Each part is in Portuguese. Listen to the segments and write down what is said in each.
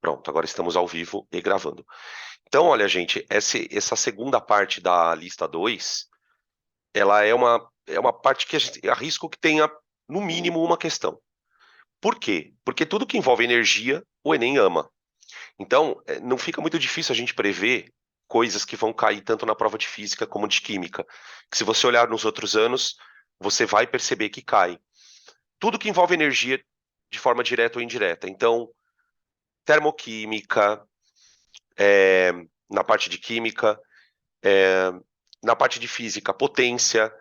Pronto, agora estamos ao vivo e gravando. Então, olha, gente, essa segunda parte da lista 2, ela é uma parte que a gente arrisco que tenha, no mínimo, uma questão. Por quê? Porque tudo que envolve energia, o Enem ama. Então, não fica muito difícil a gente prever coisas que vão cair tanto na prova de física como de química. Que se você olhar nos outros anos, você vai perceber que cai. Tudo que envolve energia de forma direta ou indireta. Então, termoquímica, é, na parte de química, é, na parte de física, potência,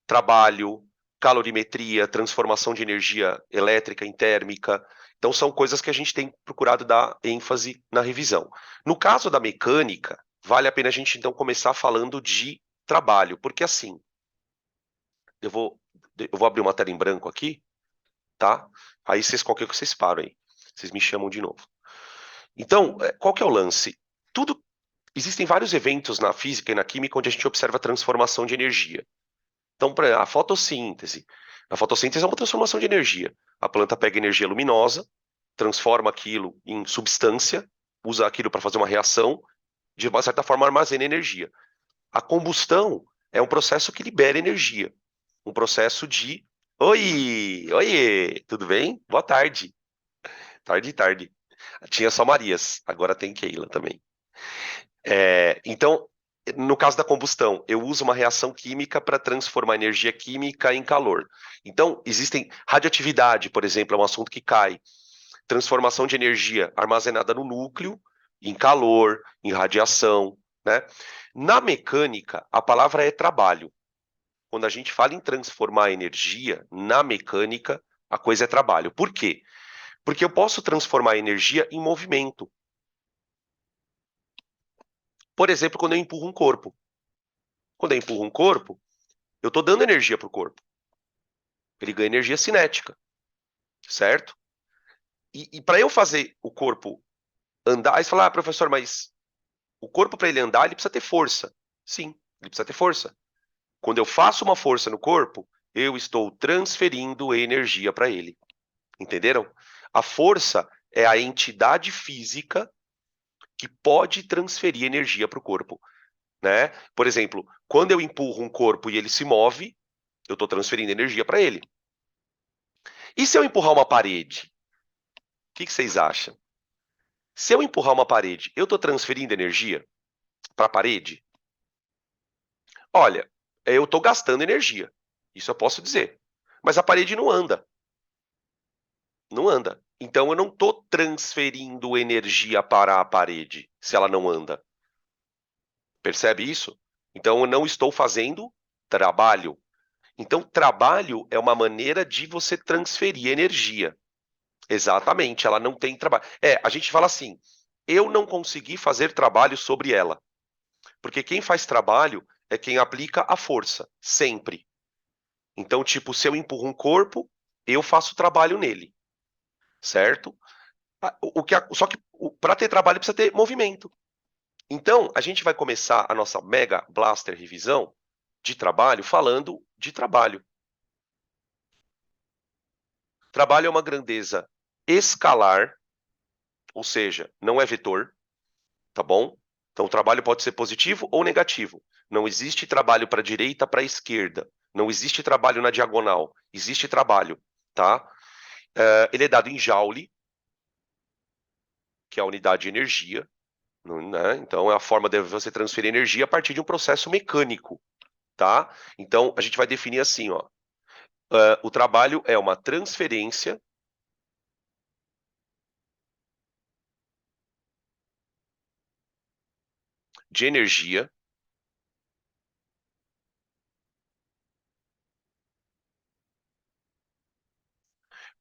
trabalho, calorimetria, transformação de energia elétrica em térmica. Então, são coisas que a gente tem procurado dar ênfase na revisão. No caso da mecânica, vale a pena a gente então começar falando de trabalho, porque assim, eu vou, eu vou abrir uma tela em branco aqui, tá? Aí vocês, qualquer coisa, vocês param aí. Vocês me chamam de novo. Então, qual que é o lance? Tudo Existem vários eventos na física e na química onde a gente observa a transformação de energia. Então, a fotossíntese. A fotossíntese é uma transformação de energia. A planta pega energia luminosa, transforma aquilo em substância, usa aquilo para fazer uma reação, de uma certa forma armazena energia. A combustão é um processo que libera energia. Um processo de. Oi! Oiê! Tudo bem? Boa tarde. Tarde, tarde. Tinha só Marias, agora tem Keila também. Então, no caso da combustão, eu uso uma reação química para transformar energia química em calor. Então, existem radioatividade, por exemplo, é um assunto que cai. Transformação de energia armazenada no núcleo em calor, em radiação, né? Na mecânica, a palavra é trabalho. Quando a gente fala em transformar energia na mecânica, a coisa é trabalho. Por quê? Porque eu posso transformar energia em movimento. Por exemplo, quando eu empurro um corpo. Quando eu empurro um corpo, eu estou dando energia para o corpo. Ele ganha energia cinética, certo? E para eu fazer o corpo andar, aí você fala, professor, mas o corpo para ele andar, ele precisa ter força. Sim, ele precisa ter força. Quando eu faço uma força no corpo, eu estou transferindo energia para ele. Entenderam? A força é a entidade física que pode transferir energia para o corpo, né? Por exemplo, quando eu empurro um corpo e ele se move, eu estou transferindo energia para ele. E se eu empurrar uma parede? O que vocês acham? Se eu empurrar uma parede, eu estou transferindo energia para a parede? Olha, eu estou gastando energia. Isso eu posso dizer. Mas a parede não anda. Não anda. Então eu não estou transferindo energia para a parede se ela não anda. Percebe isso? Então eu não estou fazendo trabalho. Então, trabalho é uma maneira de você transferir energia. Exatamente, ela não tem trabalho. A gente fala assim, eu não consegui fazer trabalho sobre ela. Porque quem faz trabalho é quem aplica a força, sempre. Então, tipo, se eu empurro um corpo, eu faço trabalho nele, certo? Só que para ter trabalho precisa ter movimento. Então, a gente vai começar a nossa Mega Blaster revisão de trabalho falando de trabalho. Trabalho é uma grandeza escalar, ou seja, não é vetor, tá bom? Então, o trabalho pode ser positivo ou negativo. Não existe trabalho para a direita, para a esquerda. Não existe trabalho na diagonal. Existe trabalho, tá? Ele é dado em joule, que é a unidade de energia, né? Então, é a forma de você transferir energia a partir de um processo mecânico, tá? Então, a gente vai definir assim, ó. O trabalho é uma transferência de energia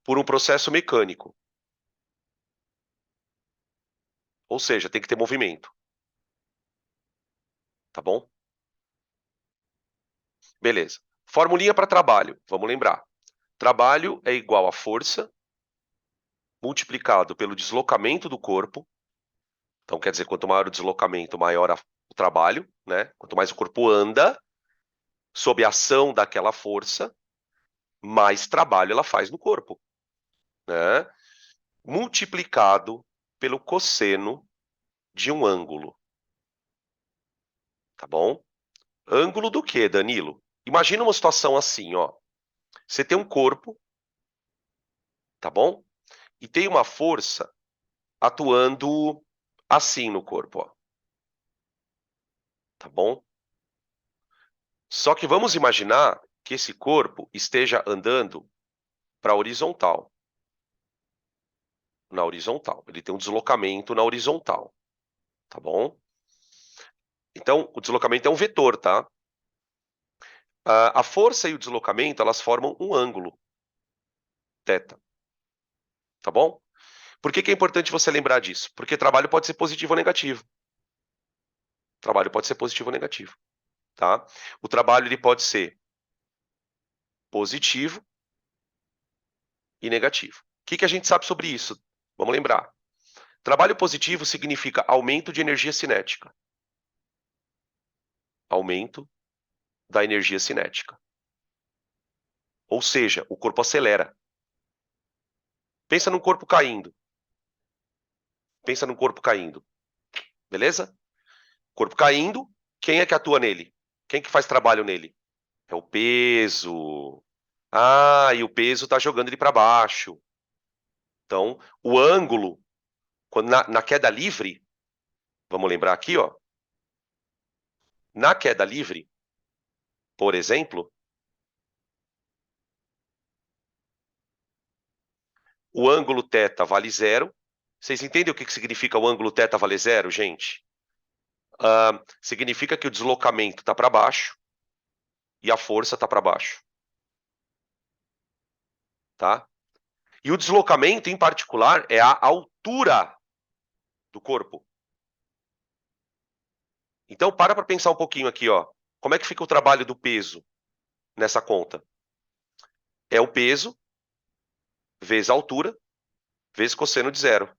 por um processo mecânico. Ou seja, tem que ter movimento, tá bom? Beleza. Formulinha para trabalho, vamos lembrar. Trabalho é igual a força multiplicado pelo deslocamento do corpo. Então, quer dizer, quanto maior o deslocamento, maior o trabalho, né? Quanto mais o corpo anda, sob a ação daquela força, mais trabalho ela faz no corpo, né? Multiplicado pelo cosseno de um ângulo. Tá bom? Ângulo do quê, Danilo? Imagina uma situação assim, ó. Você tem um corpo, tá bom? E tem uma força atuando assim no corpo, ó. Tá bom? Só que vamos imaginar que esse corpo esteja andando para a horizontal. Na horizontal. Ele tem um deslocamento na horizontal. Tá bom? Então, o deslocamento é um vetor, tá? A força e o deslocamento, elas formam um ângulo, θ. Tá bom? Por que que é importante você lembrar disso? Porque trabalho pode ser positivo ou negativo. Trabalho pode ser positivo ou negativo, tá? O trabalho ele pode ser positivo e negativo. O que que a gente sabe sobre isso? Vamos lembrar. Trabalho positivo significa aumento de energia cinética. Aumento da energia cinética. Ou seja, o corpo acelera. Pensa num corpo caindo. Pensa num corpo caindo. Beleza? Corpo caindo, quem é que atua nele? Quem que faz trabalho nele? É o peso. Ah, e o peso está jogando ele para baixo. Então, o ângulo, quando na queda livre, vamos lembrar aqui, ó. Na queda livre, por exemplo, o ângulo θ vale zero. Vocês entendem o que significa o ângulo θ vale zero, gente? Significa que o deslocamento está para baixo e a força está para baixo. Tá? E o deslocamento, em particular, é a altura do corpo. Então, para pensar um pouquinho aqui, ó. Como é que fica o trabalho do peso nessa conta? É o peso vezes a altura vezes cosseno de zero.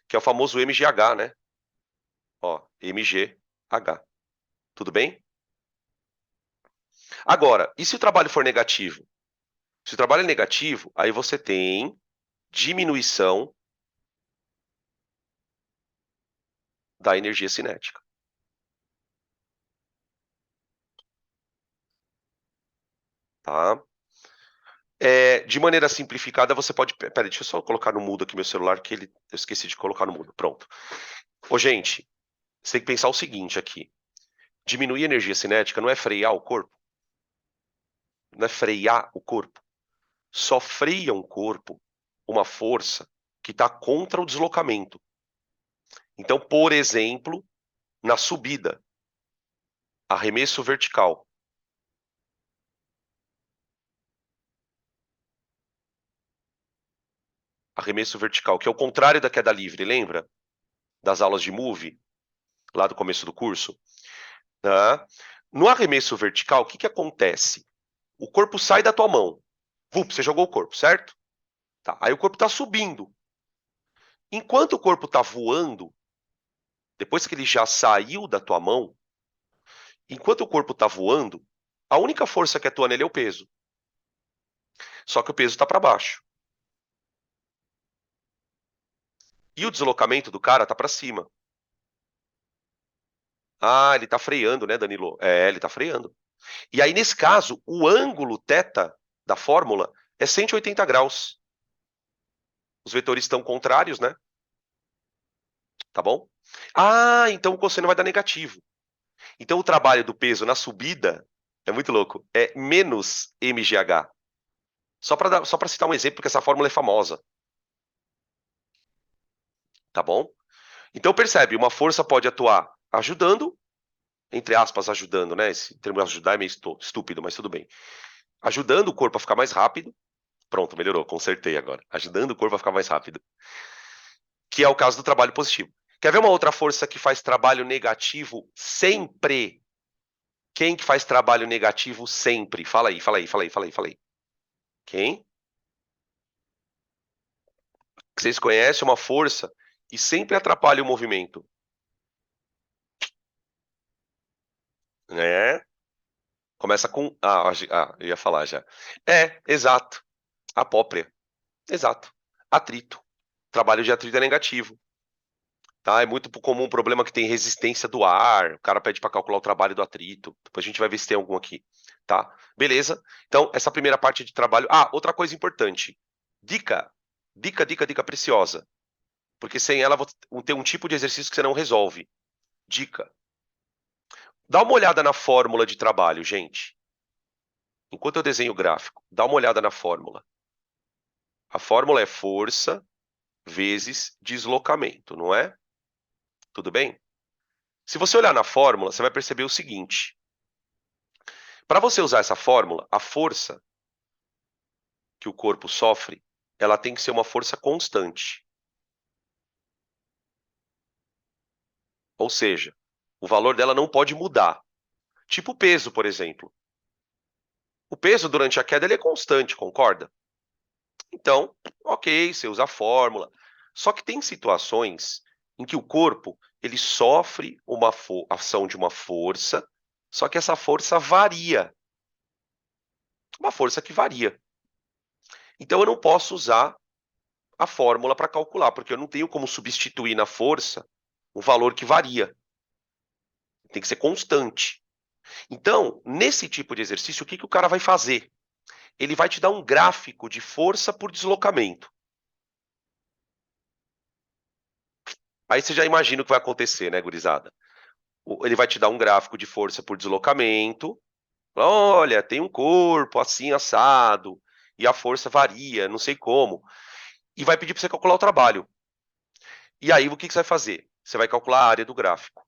Que é o famoso MGH, né? Ó, MGH. Tudo bem? Agora, e se o trabalho for negativo? Se o trabalho é negativo, aí você tem diminuição da energia cinética. Tá? De maneira simplificada, você pode... Peraí, deixa eu só colocar no mudo aqui meu celular, que eu esqueci de colocar no mudo. Pronto. Ô, gente, você tem que pensar o seguinte aqui. Diminuir a energia cinética não é frear o corpo? Não é frear o corpo? Só freia um corpo uma força que está contra o deslocamento. Então, por exemplo, na subida, arremesso vertical. Arremesso vertical, que é o contrário da queda livre, lembra? Das aulas de Move, lá do começo do curso. Tá? No arremesso vertical, o que que acontece? O corpo sai da tua mão. Você jogou o corpo, certo? Tá. Aí o corpo está subindo. Enquanto o corpo está voando, depois que ele já saiu da tua mão, enquanto o corpo está voando, a única força que atua nele é o peso. Só que o peso está para baixo. E o deslocamento do cara está para cima. Ah, ele está freando, né, Danilo? É, ele está freando. E aí, nesse caso, o ângulo θ da fórmula é 180 graus. Os vetores estão contrários, né? Tá bom? Ah, então o cosseno vai dar negativo. Então o trabalho do peso na subida é muito louco. É menos mgh. Só para citar um exemplo, porque essa fórmula é famosa. Tá bom? Então percebe, uma força pode atuar ajudando, entre aspas, ajudando, né? Esse termo ajudar é meio estúpido, mas tudo bem. Ajudando o corpo a ficar mais rápido. Pronto, melhorou, consertei agora. Ajudando o corpo a ficar mais rápido. Que é o caso do trabalho positivo. Quer ver uma outra força que faz trabalho negativo sempre? Quem que faz trabalho negativo sempre? Fala aí, fala aí, fala aí, fala aí, fala aí. Quem? Vocês conhecem uma força que sempre atrapalha o movimento? Né? Começa com... eu ia falar já. Exato. Apópria. Exato. Atrito. trabalho de atrito é negativo. Tá? É muito comum um problema que tem resistência do ar. O cara pede para calcular o trabalho do atrito. Depois a gente vai ver se tem algum aqui, tá? Beleza? Então, essa primeira parte de trabalho. Ah, outra coisa importante. Dica, dica preciosa. Porque sem ela tem um tipo de exercício que você não resolve. Dica. Dá uma olhada na fórmula de trabalho, gente. Enquanto eu desenho o gráfico, dá uma olhada na fórmula. A fórmula é força vezes deslocamento, não é? Tudo bem? Se você olhar na fórmula, você vai perceber o seguinte. Para você usar essa fórmula, a força que o corpo sofre, ela tem que ser uma força constante. Ou seja, o valor dela não pode mudar. Tipo o peso, por exemplo. O peso durante a queda ele é constante, concorda? Então, ok, você usa a fórmula. Só que tem situações em que o corpo ele sofre uma ação de uma força, só que essa força varia. Uma força que varia. Então eu não posso usar a fórmula para calcular, porque eu não tenho como substituir na força um valor que varia. Tem que ser constante. Então, nesse tipo de exercício, o que o cara vai fazer? Ele vai te dar um gráfico de força por deslocamento. Aí você já imagina o que vai acontecer, né, gurizada? Ele vai te dar um gráfico de força por deslocamento. Olha, tem um corpo assim assado, e a força varia, não sei como. E vai pedir para você calcular o trabalho. E aí, o que você vai fazer? Você vai calcular a área do gráfico,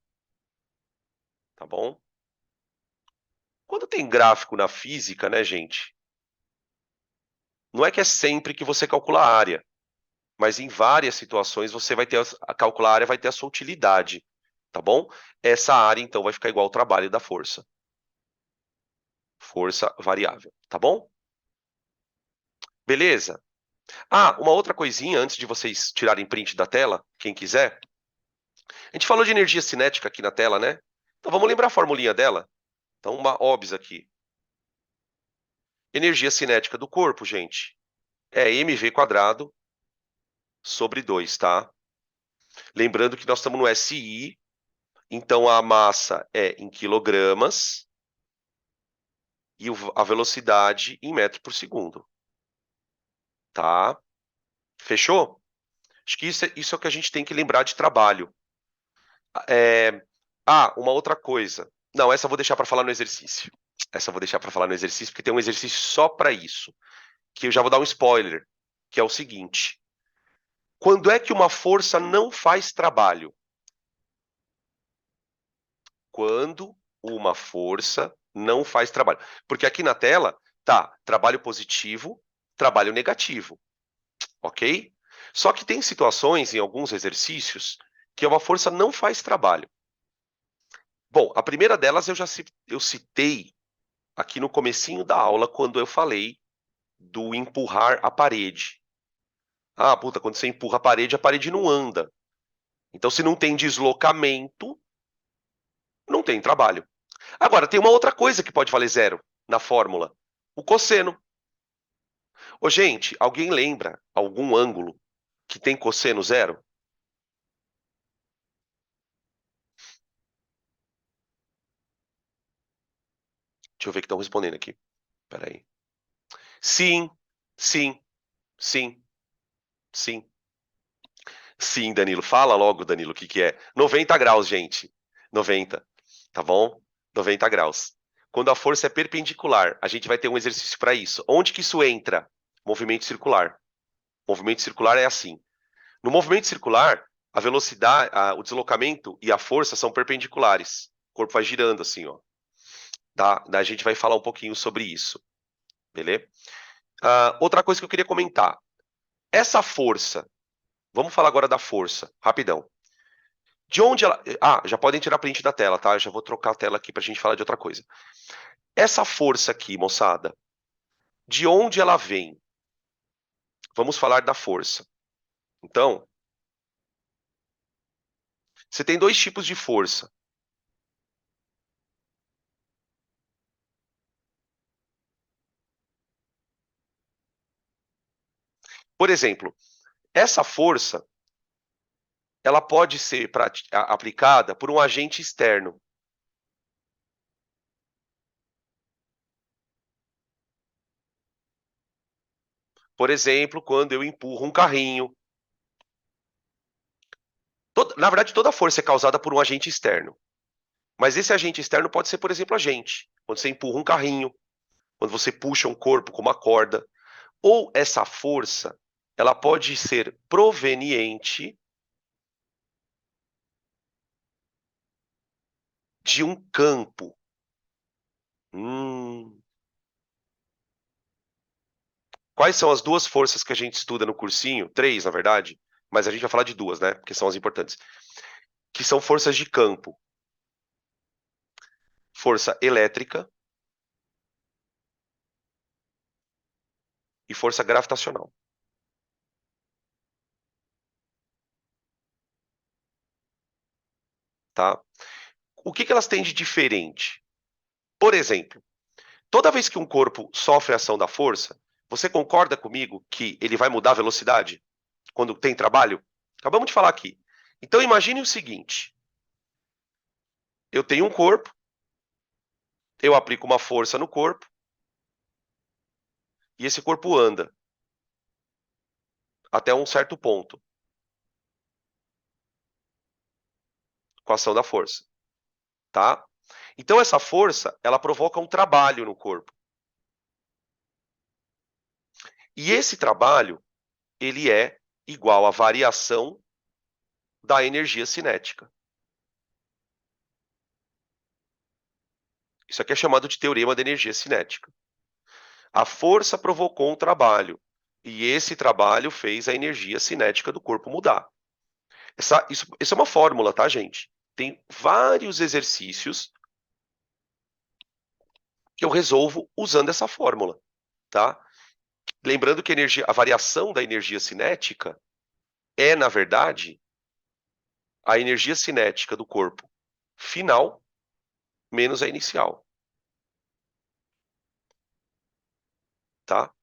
tá bom? Quando tem gráfico na física, né, gente? Não é que é sempre que você calcula a área, mas em várias situações você vai ter a calcular a área vai ter a sua utilidade, tá bom? Essa área então vai ficar igual ao trabalho da força. Força variável, tá bom? Beleza? Ah, uma outra coisinha antes de vocês tirarem print da tela, quem quiser. A gente falou de energia cinética aqui na tela, né? Então vamos lembrar a formulinha dela? Então uma óbvia aqui. Energia cinética do corpo, gente, é mv quadrado sobre 2, tá? Lembrando que nós estamos no SI, então a massa é em quilogramas e a velocidade em metro por segundo, tá? Fechou? Acho que isso é o que a gente tem que lembrar de trabalho. É... Ah, uma outra coisa. Não, essa eu vou deixar para falar no exercício. Essa eu vou deixar para falar no exercício, porque tem um exercício só para isso, que eu já vou dar um spoiler, que é o seguinte. Quando é que uma força não faz trabalho? Quando uma força não faz trabalho. Porque aqui na tela tá trabalho positivo, trabalho negativo, ok? Só que tem situações em alguns exercícios que uma força não faz trabalho. Bom, a primeira delas eu citei aqui no comecinho da aula quando eu falei do empurrar a parede. Ah, puta, quando você empurra a parede não anda. Então, se não tem deslocamento, não tem trabalho. Agora, tem uma outra coisa que pode valer zero na fórmula: o cosseno. Ô, gente, alguém lembra algum ângulo que tem cosseno zero? Deixa eu ver que estão respondendo aqui. Peraí. Sim, sim, sim, sim. Sim, Danilo. Fala logo, Danilo, o que que é? 90 graus, gente. 90, tá bom? 90 graus. Quando a força é perpendicular, a gente vai ter um exercício para isso. Onde que isso entra? Movimento circular. Movimento circular é assim. No movimento circular, a velocidade, o deslocamento e a força são perpendiculares. O corpo vai girando assim, ó. Tá? A gente vai falar um pouquinho sobre isso, beleza? Outra coisa que eu queria comentar. Essa força, vamos falar agora da força, rapidão. De onde ela. Ah, já podem tirar print da tela, tá? Eu já vou trocar a tela aqui pra gente falar de outra coisa. Essa força aqui, moçada, de onde ela vem? Vamos falar da força. Então, você tem dois tipos de força. Por exemplo, Essa força, ela pode ser aplicada por um agente externo. Por exemplo, quando eu empurro um carrinho. Na verdade, toda força é causada por um agente externo. Mas esse agente externo pode ser, por exemplo, a gente. Quando você empurra um carrinho, quando você puxa um corpo com uma corda. Ou essa força, ela pode ser proveniente de um campo. Hum. Quais são as duas forças que a gente estuda no cursinho? Três, na verdade, mas a gente vai falar de duas, né? Porque são as importantes. Que são forças de campo. Força elétrica e força gravitacional. Tá? O que elas têm de diferente? Por exemplo, toda vez que um corpo sofre a ação da força, você concorda comigo que ele vai mudar a velocidade quando tem trabalho? Acabamos de falar aqui. Então imagine o seguinte: eu tenho um corpo, eu aplico uma força no corpo e esse corpo anda até um certo ponto com a ação da força, tá? Então essa força, ela provoca um trabalho no corpo. E esse trabalho, ele é igual à variação da energia cinética. Isso aqui é chamado de teorema da energia cinética. A força provocou um trabalho, e esse trabalho fez a energia cinética do corpo mudar. Isso é uma fórmula, tá, gente? Tem vários exercícios que eu resolvo usando essa fórmula, tá? Lembrando que a variação da energia cinética é, na verdade, a energia cinética do corpo final menos a inicial, tá?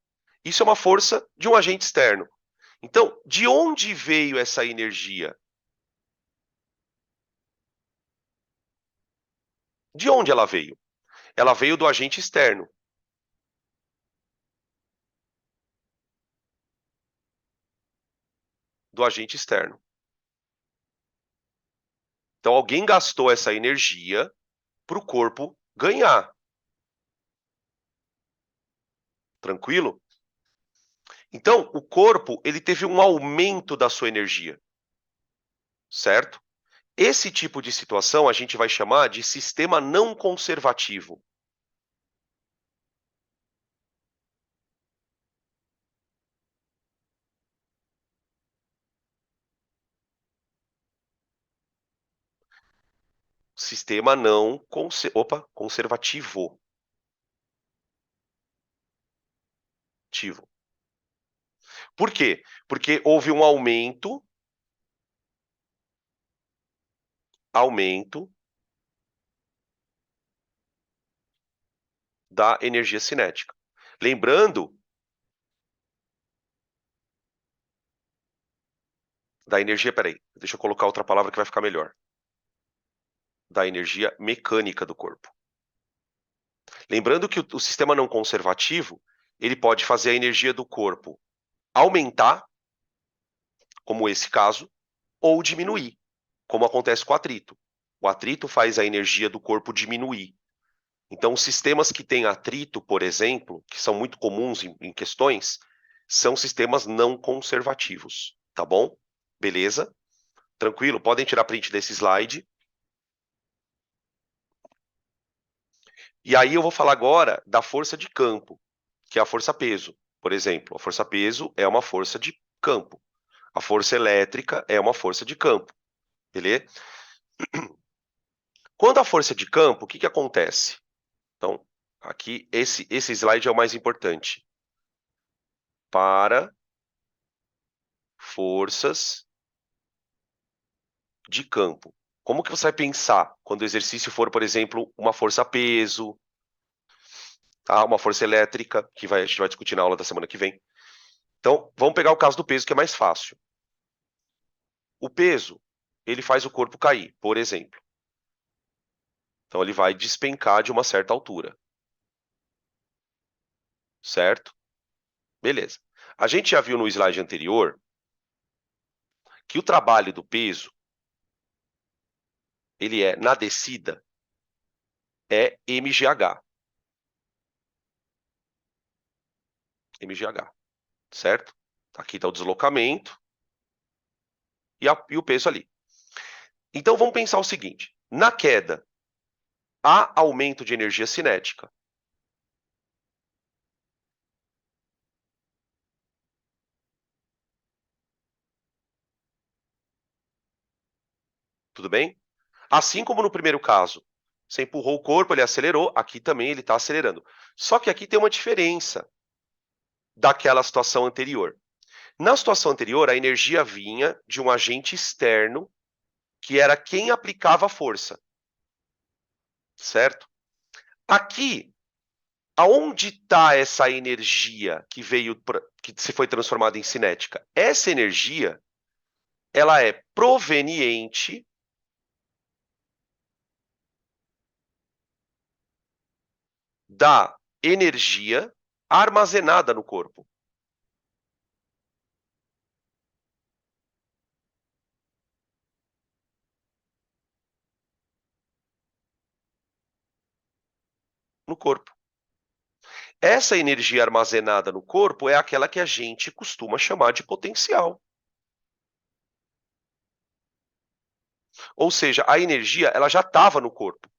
Isso é uma força de um agente externo. Então, de onde veio essa energia? De onde ela veio? Ela veio do agente externo. Do agente externo. Então, alguém gastou essa energia para o corpo ganhar. Tranquilo? Então, o corpo ele teve um aumento da sua energia, certo? Esse tipo de situação a gente vai chamar de sistema não conservativo. Sistema não conservativo. Por quê? Porque houve um aumento da energia cinética. Lembrando da energia, peraí, deixa eu colocar outra palavra que vai ficar melhor. Da energia mecânica do corpo. Lembrando que o sistema não conservativo, ele pode fazer a energia do corpo aumentar, como esse caso, ou diminuir, como acontece com o atrito. O atrito faz a energia do corpo diminuir. Então, os sistemas que têm atrito, por exemplo, que são muito comuns em questões, são sistemas não conservativos, tá bom? Beleza? Tranquilo? Podem tirar print desse slide. E aí eu vou falar agora da força de campo, que é a força peso. Por exemplo, a força peso é uma força de campo. A força elétrica é uma força de campo, beleza? Quando a força é de campo, o que acontece? Então, aqui, esse slide é o mais importante. Para forças de campo. Como que você vai pensar quando o exercício for, por exemplo, uma força peso, tá? Uma força elétrica, que a gente vai discutir na aula da semana que vem. Então, vamos pegar o caso do peso, que é mais fácil. O peso, ele faz o corpo cair, por exemplo. Então, ele vai despencar de uma certa altura. Certo? Beleza. A gente já viu no slide anterior que o trabalho do peso, ele é, na descida, é mgh. mgh, certo? Aqui está o deslocamento e o peso ali. Então, vamos pensar o seguinte. Na queda, há aumento de energia cinética. Tudo bem? Assim como no primeiro caso, você empurrou o corpo, ele acelerou, aqui também ele está acelerando. Só que aqui tem uma diferença daquela situação anterior. Na situação anterior, a energia vinha de um agente externo, que era quem aplicava a força, certo? Aqui, aonde está essa energia que veio, que se foi transformada em cinética? Essa energia, ela é proveniente da energia armazenada no corpo. No corpo. Essa energia armazenada no corpo é aquela que a gente costuma chamar de potencial. Ou seja, a energia ela já estava no corpo.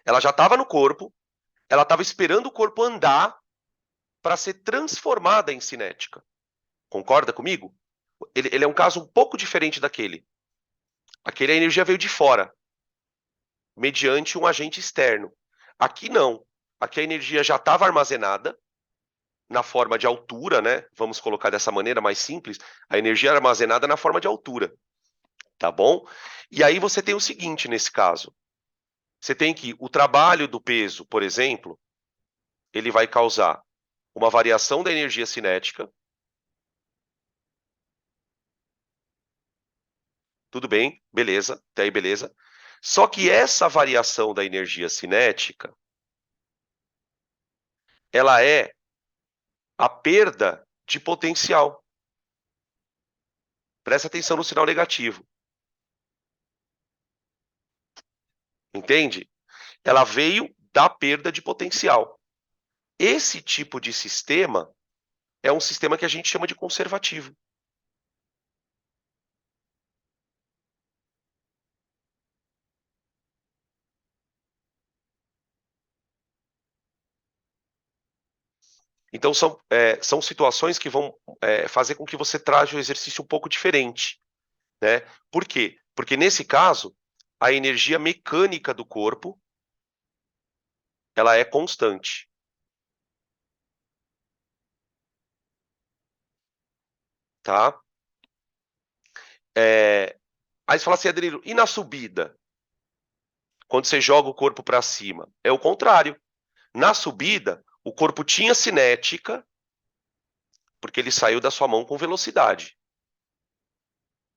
Ela já estava no corpo, ela estava esperando o corpo andar para ser transformada em cinética. Concorda comigo? Ele é um caso um pouco diferente daquele. Aquele a energia veio de fora, mediante um agente externo. Aqui não. Aqui a energia já estava armazenada na forma de altura, né? Vamos colocar dessa maneira mais simples, a energia armazenada na forma de altura, tá bom? E aí você tem o seguinte nesse caso. Você tem que o trabalho do peso, por exemplo, ele vai causar uma variação da energia cinética. Tudo bem, beleza, até aí beleza. Só que essa variação da energia cinética, ela é a perda de potencial. Presta atenção no sinal negativo. Entende? Ela veio da perda de potencial. Esse tipo de sistema é um sistema que a gente chama de conservativo. Então, são situações que vão fazer com que você traja o exercício um pouco diferente. Né? Por quê? Porque, nesse caso, a energia mecânica do corpo ela é constante. Tá? Aí você fala assim, Adriano, e na subida? Quando você joga o corpo para cima? É o contrário. Na subida, o corpo tinha cinética, porque ele saiu da sua mão com velocidade.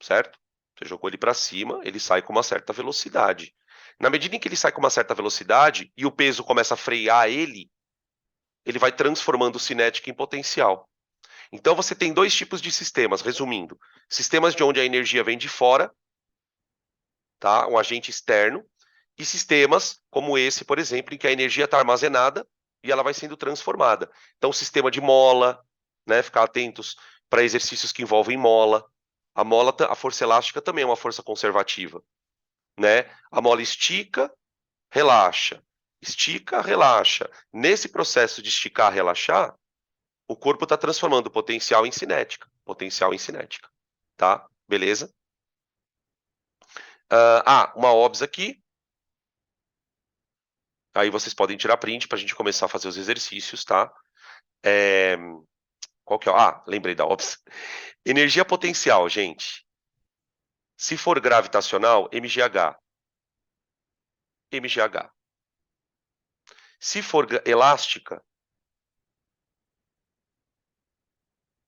Certo? Você jogou ele para cima, ele sai com uma certa velocidade. Na medida em que ele sai com uma certa velocidade e o peso começa a frear ele vai transformando cinética em potencial. Então você tem dois tipos de sistemas, resumindo. Sistemas de onde a energia vem de fora, tá? Um agente externo, e sistemas como esse, por exemplo, em que a energia está armazenada e ela vai sendo transformada. Então, o sistema de mola, né? Ficar atentos para exercícios que envolvem mola. A mola, a força elástica também é uma força conservativa, né? A mola estica, relaxa. Estica, relaxa. Nesse processo de esticar, relaxar, o corpo está transformando potencial em cinética. Potencial em cinética. Tá? Beleza? Uma OBS aqui. Aí vocês podem tirar print para a gente começar a fazer os exercícios, tá? É, qual que é? Lembrei da OBS. Energia potencial, gente. Se for gravitacional, mgh. mgh. Se for elástica,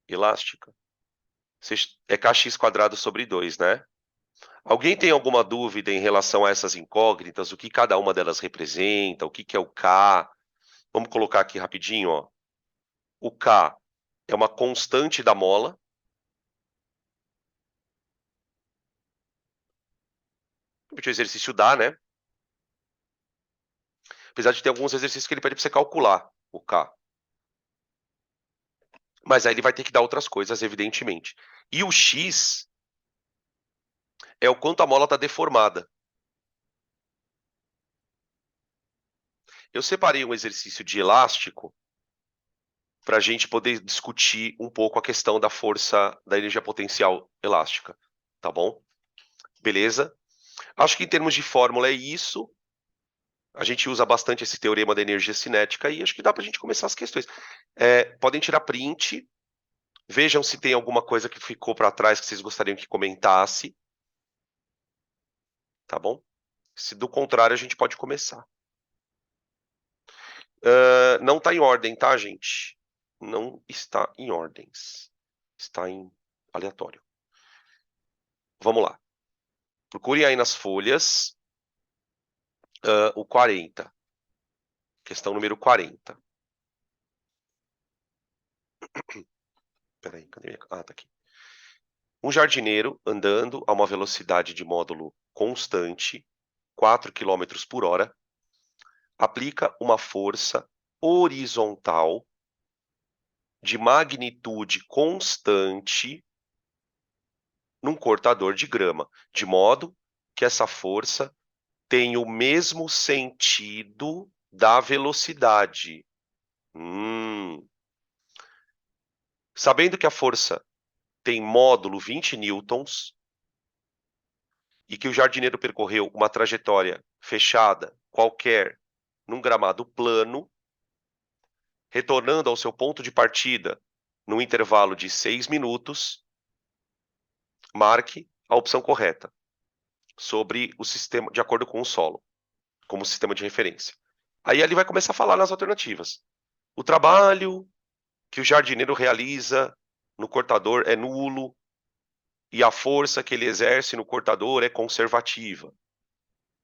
elástica. É kx² sobre 2, né? Alguém tem alguma dúvida em relação a essas incógnitas? O que cada uma delas representa? O que é o K? Vamos colocar aqui rapidinho, ó. O K é uma constante da mola. O exercício dá, né? Apesar de ter alguns exercícios que ele pede para você calcular o K. Mas aí ele vai ter que dar outras coisas, evidentemente. E o X é o quanto a mola está deformada. Eu separei um exercício de elástico para a gente poder discutir um pouco a questão da força da energia potencial elástica, tá bom? Beleza? Acho que em termos de fórmula é isso. A gente usa bastante esse teorema da energia cinética e acho que dá para a gente começar as questões. Podem tirar print, vejam se tem alguma coisa que ficou para trás que vocês gostariam que comentasse, tá bom? Se do contrário, a gente pode começar. Não está em ordem, tá, gente? Não está em ordens. Está em aleatório. Vamos lá. Procurem aí nas folhas o 40. Questão número 40. Peraí, cadê minha... Ah, tá aqui. Um jardineiro andando a uma velocidade de módulo constante, 4 km por hora, aplica uma força horizontal de magnitude constante num cortador de grama, de modo que essa força tem o mesmo sentido da velocidade. Sabendo que a força tem módulo 20 newtons e que o jardineiro percorreu uma trajetória fechada, qualquer, num gramado plano, retornando ao seu ponto de partida no intervalo de 6 minutos, marque a opção correta sobre o sistema, de acordo com o solo, como sistema de referência. Aí ele vai começar a falar nas alternativas. O trabalho que o jardineiro realiza no cortador é nulo e a força que ele exerce no cortador é conservativa.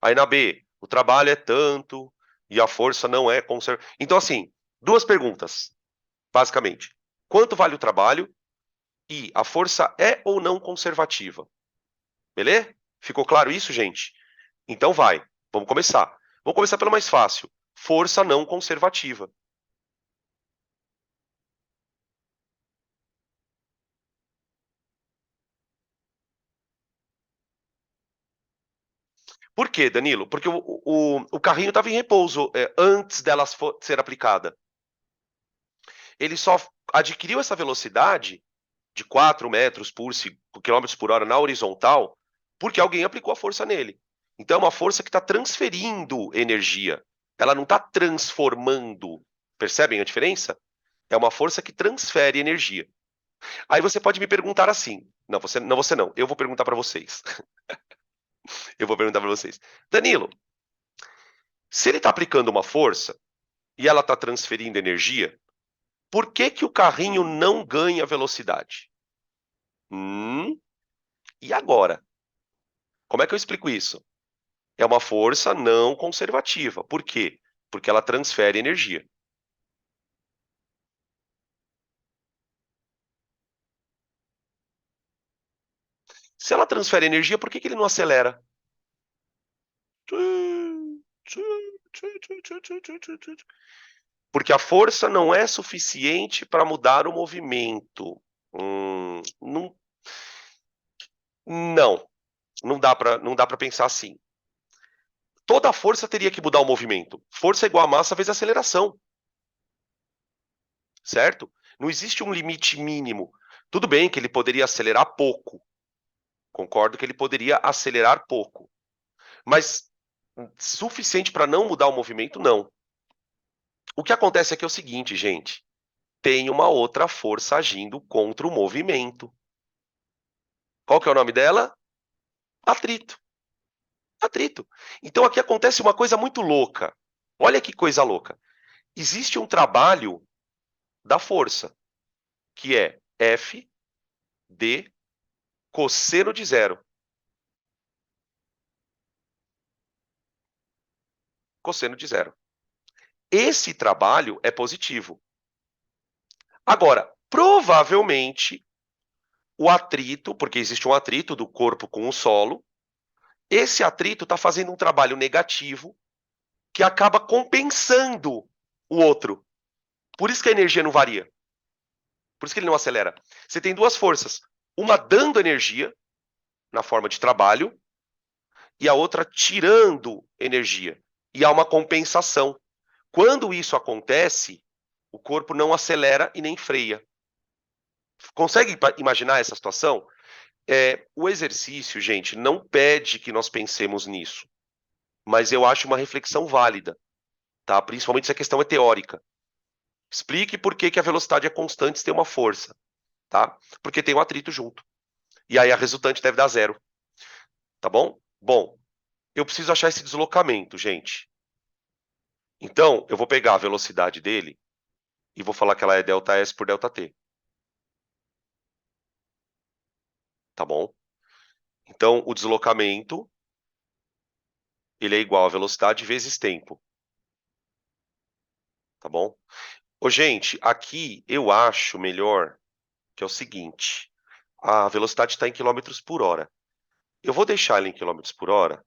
Aí na B, o trabalho é tanto e a força não é conservativa. Então, assim, duas perguntas, basicamente. Quanto vale o trabalho e a força é ou não conservativa? Beleza? Ficou claro isso, gente? Então vai, vamos começar. Vamos começar pelo mais fácil. Força não conservativa. Por quê, Danilo? Porque o carrinho estava em repouso antes dela ser aplicada. Ele só adquiriu essa velocidade de 4 metros por quilômetros por hora na horizontal porque alguém aplicou a força nele. Então é uma força que está transferindo energia. Ela não está transformando. Percebem a diferença? É uma força que transfere energia. Aí você pode me perguntar assim. Não, você não. Eu vou perguntar para vocês. Eu vou perguntar para vocês. Danilo, se ele está aplicando uma força e ela está transferindo energia, por que que o carrinho não ganha velocidade? E agora? Como é que eu explico isso? É uma força não conservativa. Por quê? Porque ela transfere energia. Se ela transfere energia, por que que ele não acelera? Porque a força não é suficiente para mudar o movimento. Não, não dá para pensar assim. Toda a força teria que mudar o movimento. Força igual a massa vezes aceleração. Certo? Não existe um limite mínimo. Tudo bem que ele poderia acelerar pouco. Concordo que ele poderia acelerar pouco. Mas suficiente para não mudar o movimento, não. O que acontece aqui é o seguinte, gente. Tem uma outra força agindo contra o movimento. Qual que é o nome dela? Atrito. Atrito. Então aqui acontece uma coisa muito louca. Olha que coisa louca. Existe um trabalho da força, que é F de cosseno de zero. Cosseno de zero. Esse trabalho é positivo. Agora, provavelmente, o atrito, porque existe um atrito do corpo com o solo, esse atrito está fazendo um trabalho negativo que acaba compensando o outro. Por isso que a energia não varia. Por isso que ele não acelera. Você tem duas forças. Uma dando energia, na forma de trabalho, e a outra tirando energia. E há uma compensação. Quando isso acontece, o corpo não acelera e nem freia. Consegue imaginar essa situação? O exercício, gente, não pede que nós pensemos nisso, mas eu acho uma reflexão válida, tá? Principalmente se a questão é teórica. Explique por que a velocidade é constante se tem uma força, tá? Porque tem um atrito junto. E aí a resultante deve dar zero, tá bom? Bom, eu preciso achar esse deslocamento, gente. Então, eu vou pegar a velocidade dele e vou falar que ela é ΔS por ΔT. Tá bom? Então, o deslocamento, ele é igual a velocidade vezes tempo. Tá bom? Ô, gente, aqui eu acho melhor que é o seguinte. A velocidade está em quilômetros por hora. Eu vou deixar ela em quilômetros por hora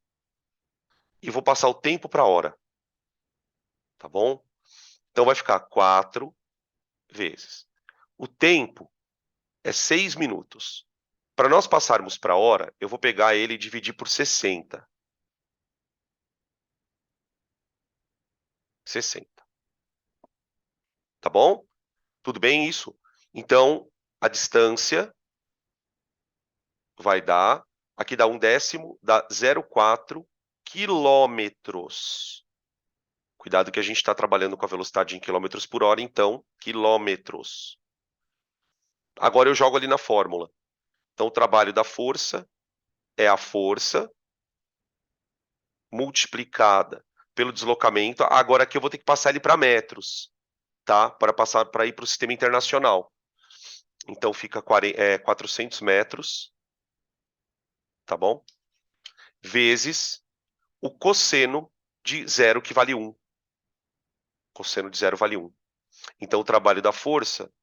e vou passar o tempo para hora. Tá bom? Então, vai ficar 4 vezes. O tempo é 6 minutos. Para nós passarmos para hora, eu vou pegar ele e dividir por 60. 60. Tá bom? Tudo bem isso? Então, a distância vai dar... Aqui dá 1/10, dá 0,4 quilômetros. Cuidado que a gente está trabalhando com a velocidade em quilômetros por hora, então, quilômetros. Agora eu jogo ali na fórmula. Então, o trabalho da força é a força multiplicada pelo deslocamento. Agora aqui eu vou ter que passar ele para metros, tá? Para ir para o sistema internacional. Então fica 400 metros, tá bom? Vezes o cosseno de zero, que vale 1. Cosseno de zero vale 1. Então o trabalho da força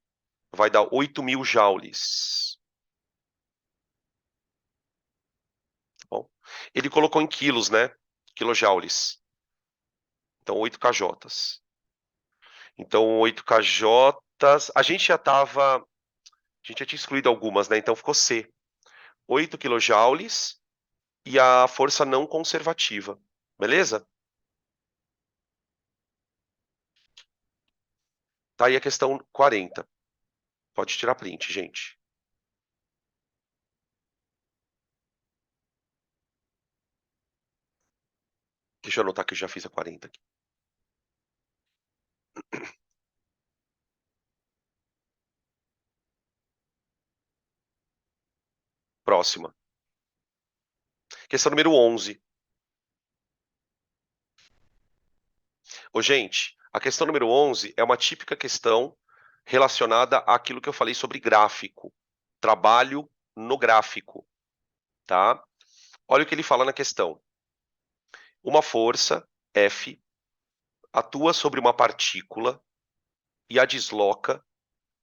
vai dar 8.000 joules. Tá bom? Ele colocou em quilos, né? Kilojoules. Então 8 kJ. Então 8 kJ, a gente já tinha excluído algumas, né? Então ficou C. 8 quilojoules e a força não conservativa. Beleza? Tá aí a questão 40. Pode tirar print, gente. Deixa eu anotar que eu já fiz a 40 aqui. Próxima. Questão número 11. Ô, gente, a questão número 11 é uma típica questão relacionada àquilo que eu falei sobre gráfico. Trabalho no gráfico, tá? Olha o que ele fala na questão. Uma força, F, atua sobre uma partícula e a desloca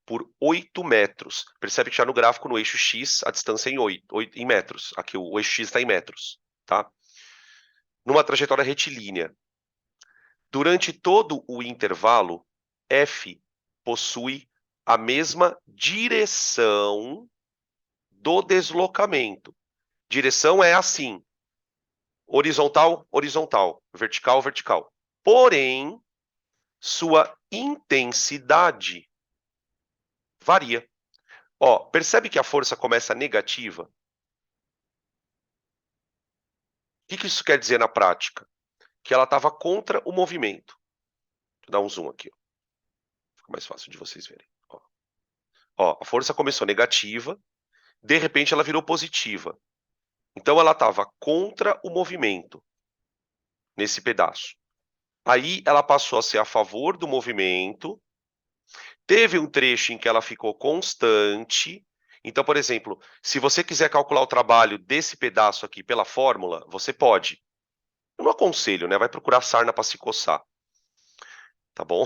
por 8 metros. Percebe que já no gráfico, no eixo X, a distância é em metros. Aqui o eixo X está em metros, tá? Numa trajetória retilínea. Durante todo o intervalo, F possui a mesma direção do deslocamento. Direção é assim: horizontal, horizontal, vertical, vertical. Porém, sua intensidade varia. Ó, percebe que a força começa negativa? O que isso quer dizer na prática? Que ela estava contra o movimento. Vou dar um zoom aqui. Ó. Fica mais fácil de vocês verem. Ó, a força começou negativa, de repente ela virou positiva. Então ela estava contra o movimento, nesse pedaço. Aí ela passou a ser a favor do movimento, Teve um trecho em que ela ficou constante. Então, por exemplo, se você quiser calcular o trabalho desse pedaço aqui pela fórmula, você pode. Eu não aconselho, né? Vai procurar sarna para se coçar. Tá bom?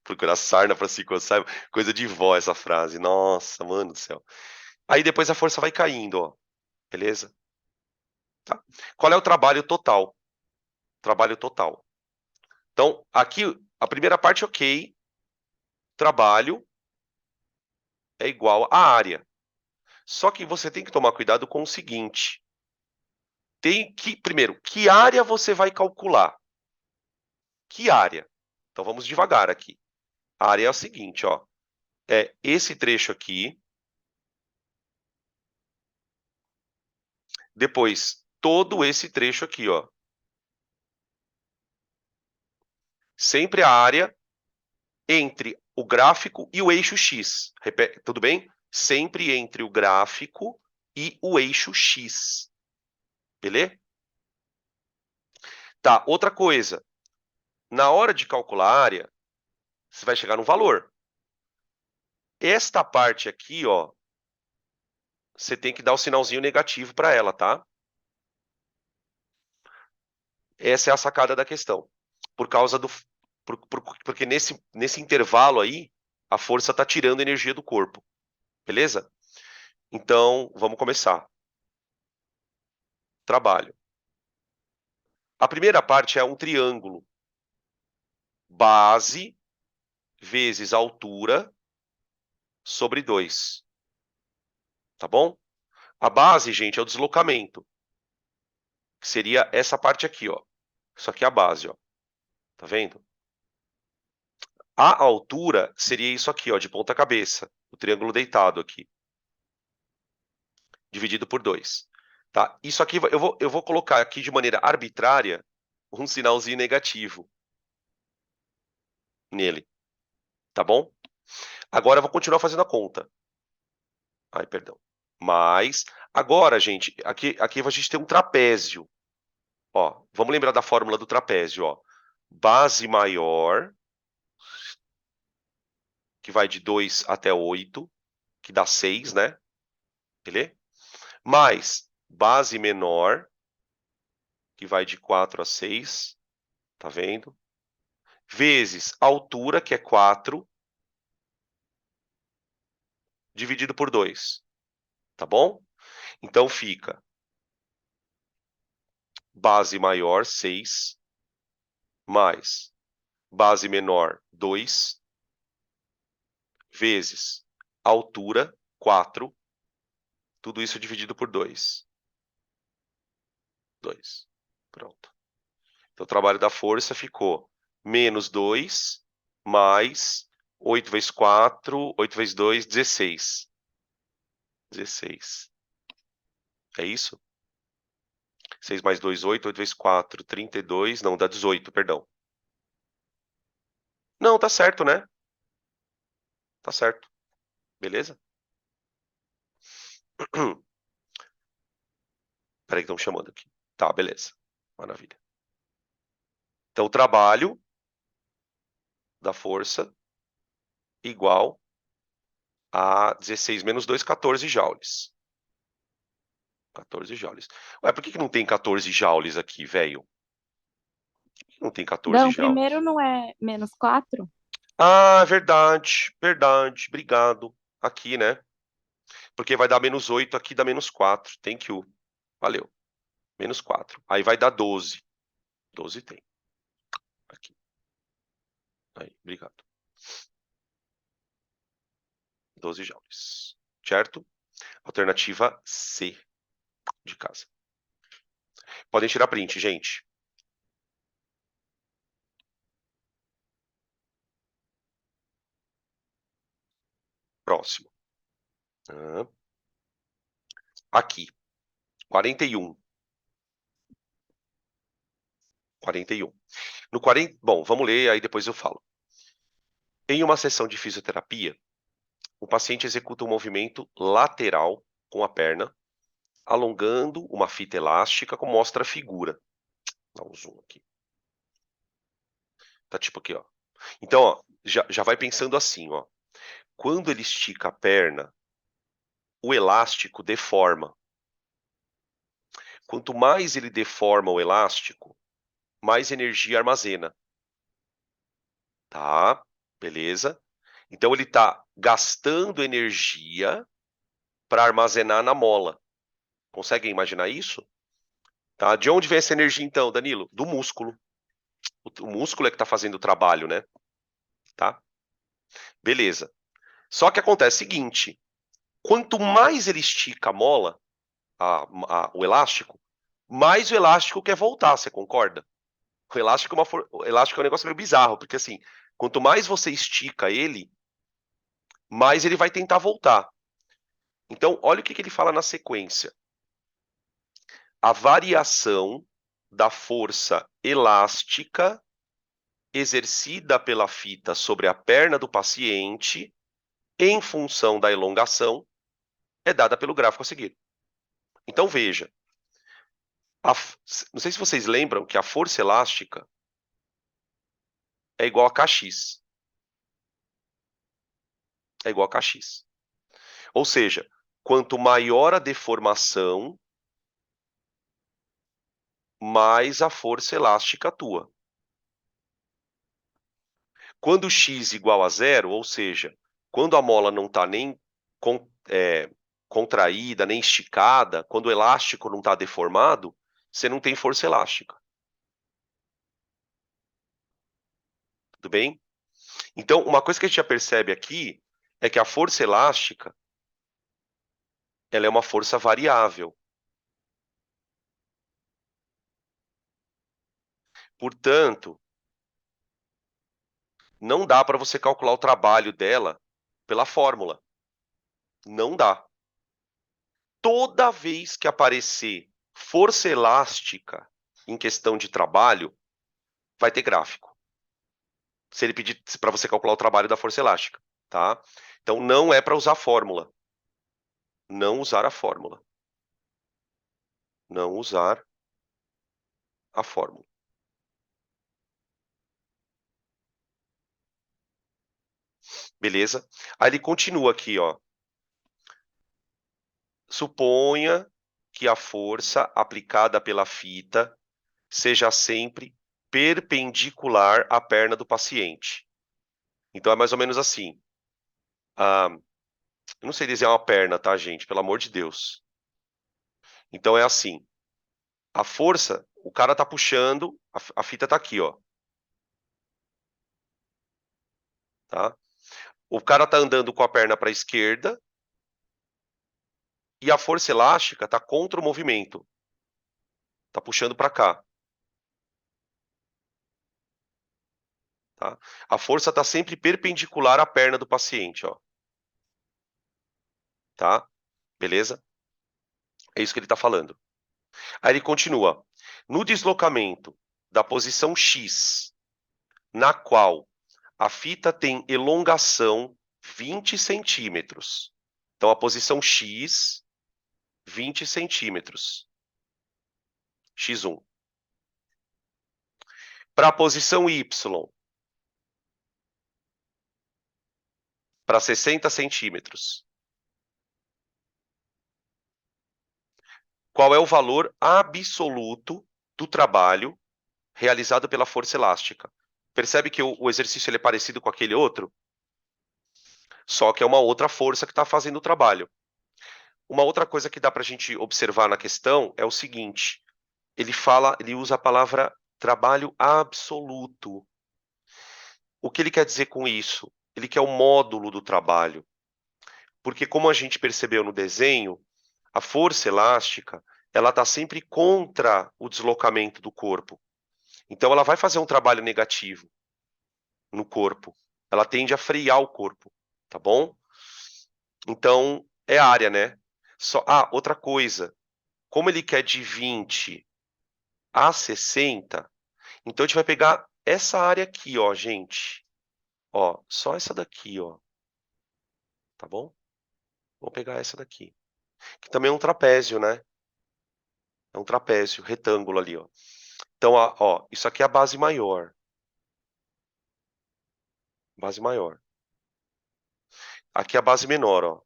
Procurar sarna para se coçar. Coisa de vó essa frase. Nossa, mano do céu. Aí depois a força vai caindo, ó. Beleza? Tá. Qual é o trabalho total? Trabalho total. Então, aqui, a primeira parte, ok. Trabalho é igual à área. Só que você tem que tomar cuidado com o seguinte. Primeiro, que área você vai calcular? Que área? Então vamos devagar aqui. A área é a seguinte, ó. É esse trecho aqui. Depois, todo esse trecho aqui, ó. Sempre a área entre o gráfico e o eixo X. Tudo bem? Sempre entre o gráfico e o eixo X. Beleza? Tá, outra coisa. Na hora de calcular a área, você vai chegar num valor. Esta parte aqui, ó, você tem que dar o sinalzinho negativo para ela, tá? Essa é a sacada da questão. Por causa do... Porque nesse intervalo aí, a força está tirando energia do corpo. Beleza? Então, vamos começar. Trabalho. A primeira parte é um triângulo. Base vezes altura sobre 2. Tá bom? A base, gente, é o deslocamento. Que seria essa parte aqui, ó. Isso aqui é a base, ó. Tá vendo? A altura seria isso aqui, ó, de ponta cabeça. O triângulo deitado aqui. Dividido por 2. Tá? Isso aqui, eu vou colocar aqui de maneira arbitrária um sinalzinho negativo nele. Tá bom? Agora eu vou continuar fazendo a conta. Ai, perdão. Mas, agora, gente, aqui a gente tem um trapézio. Ó, vamos lembrar da fórmula do trapézio, ó. Base maior, que vai de 2 até 8, que dá 6, né? Beleza? Mais base menor, que vai de 4 a 6, tá vendo? Vezes altura, que é 4, dividido por 2, tá bom? Então fica base maior, 6, mais base menor, 2, vezes altura, 4, tudo isso dividido por 2. 2. Pronto. Então, o trabalho da força ficou menos 2, mais 8 vezes 4, 8 vezes 2, 16. 16. É isso? 6 mais 2, 8. 8 vezes 4, 32. Não, dá 18, perdão. Não, tá certo, né? Tá certo. Beleza? Peraí que estão me chamando aqui. Tá, beleza. Maravilha. Então, o trabalho da força igual a 16 menos 2, 14 joules. 14 joules. Ué, por que não tem 14 joules aqui, velho? Não tem 14 Não, joules. primeiro não é -4? Ah, verdade, verdade. Obrigado. Aqui, né? Porque vai dar menos 8, aqui dá menos 4. Thank you. Valeu. Menos 4. Aí vai dar 12. 12 tem. Aqui. Aí, obrigado. 12 joules. Certo? Alternativa C de casa. Podem tirar print, gente. Próximo. Aqui. 41. 41. No 40... Bom, vamos ler, aí depois eu falo. Em uma sessão de fisioterapia, o paciente executa um movimento lateral com a perna, alongando uma fita elástica, como mostra a figura. Dá um zoom aqui. Tá tipo aqui, ó. Então, ó, já vai pensando assim, ó. quando ele estica a perna, o elástico deforma. Quanto mais ele deforma o elástico, mais energia armazena. Tá? Beleza? Então ele está gastando energia para armazenar na mola. Conseguem imaginar isso? Tá? De onde vem essa energia então, Danilo? Do músculo. O músculo é que está fazendo o trabalho, né? Tá? Beleza. Só que acontece o seguinte: quanto mais ele estica a mola, o elástico, mais o elástico quer voltar, você concorda? O elástico é um negócio meio bizarro, porque assim, quanto mais você estica ele, mais ele vai tentar voltar. Então, olha o que ele fala na sequência. A variação da força elástica exercida pela fita sobre a perna do paciente em função da elongação é dada pelo gráfico a seguir. Então, veja. Não sei se vocês lembram que a força elástica é igual a Kx. É igual a Kx. Ou seja, quanto maior a deformação, mais a força elástica atua. Quando x igual a zero, ou seja, quando a mola não está nem contraída, nem esticada, quando o elástico não está deformado, você não tem força elástica. Tudo bem? Então, uma coisa que a gente já percebe aqui é que a força elástica ela é uma força variável. Portanto, não dá para você calcular o trabalho dela pela fórmula. Não dá. Toda vez que aparecer força elástica em questão de trabalho, vai ter gráfico. Se ele pedir para você calcular o trabalho da força elástica, tá? Então não é para usar a fórmula. Não usar a fórmula. Não usar a fórmula. Beleza? Aí ele continua aqui, ó. Suponha que a força aplicada pela fita seja sempre perpendicular à perna do paciente. Então é mais ou menos assim. Eu não sei desenhar uma perna, tá, gente? Pelo amor de Deus. Então é assim. A força, o cara tá puxando, a fita tá aqui, ó. Tá? O cara tá andando com a perna para a esquerda e a força elástica tá contra o movimento. Tá puxando para cá. Tá? A força tá sempre perpendicular à perna do paciente, ó. Tá? Beleza? É isso que ele tá falando. Aí ele continua. No deslocamento da posição X, na qual a fita tem elongação 20 centímetros. Então, a posição X, 20 centímetros. X1. Para a posição Y, para 60 centímetros. Qual é o valor absoluto do trabalho realizado pela força elástica? Percebe que o exercício ele é parecido com aquele outro? Só que é uma outra força que está fazendo o trabalho. Uma outra coisa que dá para a gente observar na questão é o seguinte: ele usa a palavra trabalho absoluto. O que ele quer dizer com isso? Ele quer o módulo do trabalho. Porque como a gente percebeu no desenho, a força elástica, ela está sempre contra o deslocamento do corpo. Então ela vai fazer um trabalho negativo no corpo. Ela tende a frear o corpo, tá bom? Então é área, né? Outra coisa. Como ele quer de 20 a 60, então a gente vai pegar essa área aqui, ó, gente. Ó, só essa daqui, ó. Tá bom? Vou pegar essa daqui. Que também é um trapézio, né? É um trapézio, retângulo ali, ó. Então, ó, isso aqui é a base maior. Base maior. Aqui é a base menor, ó.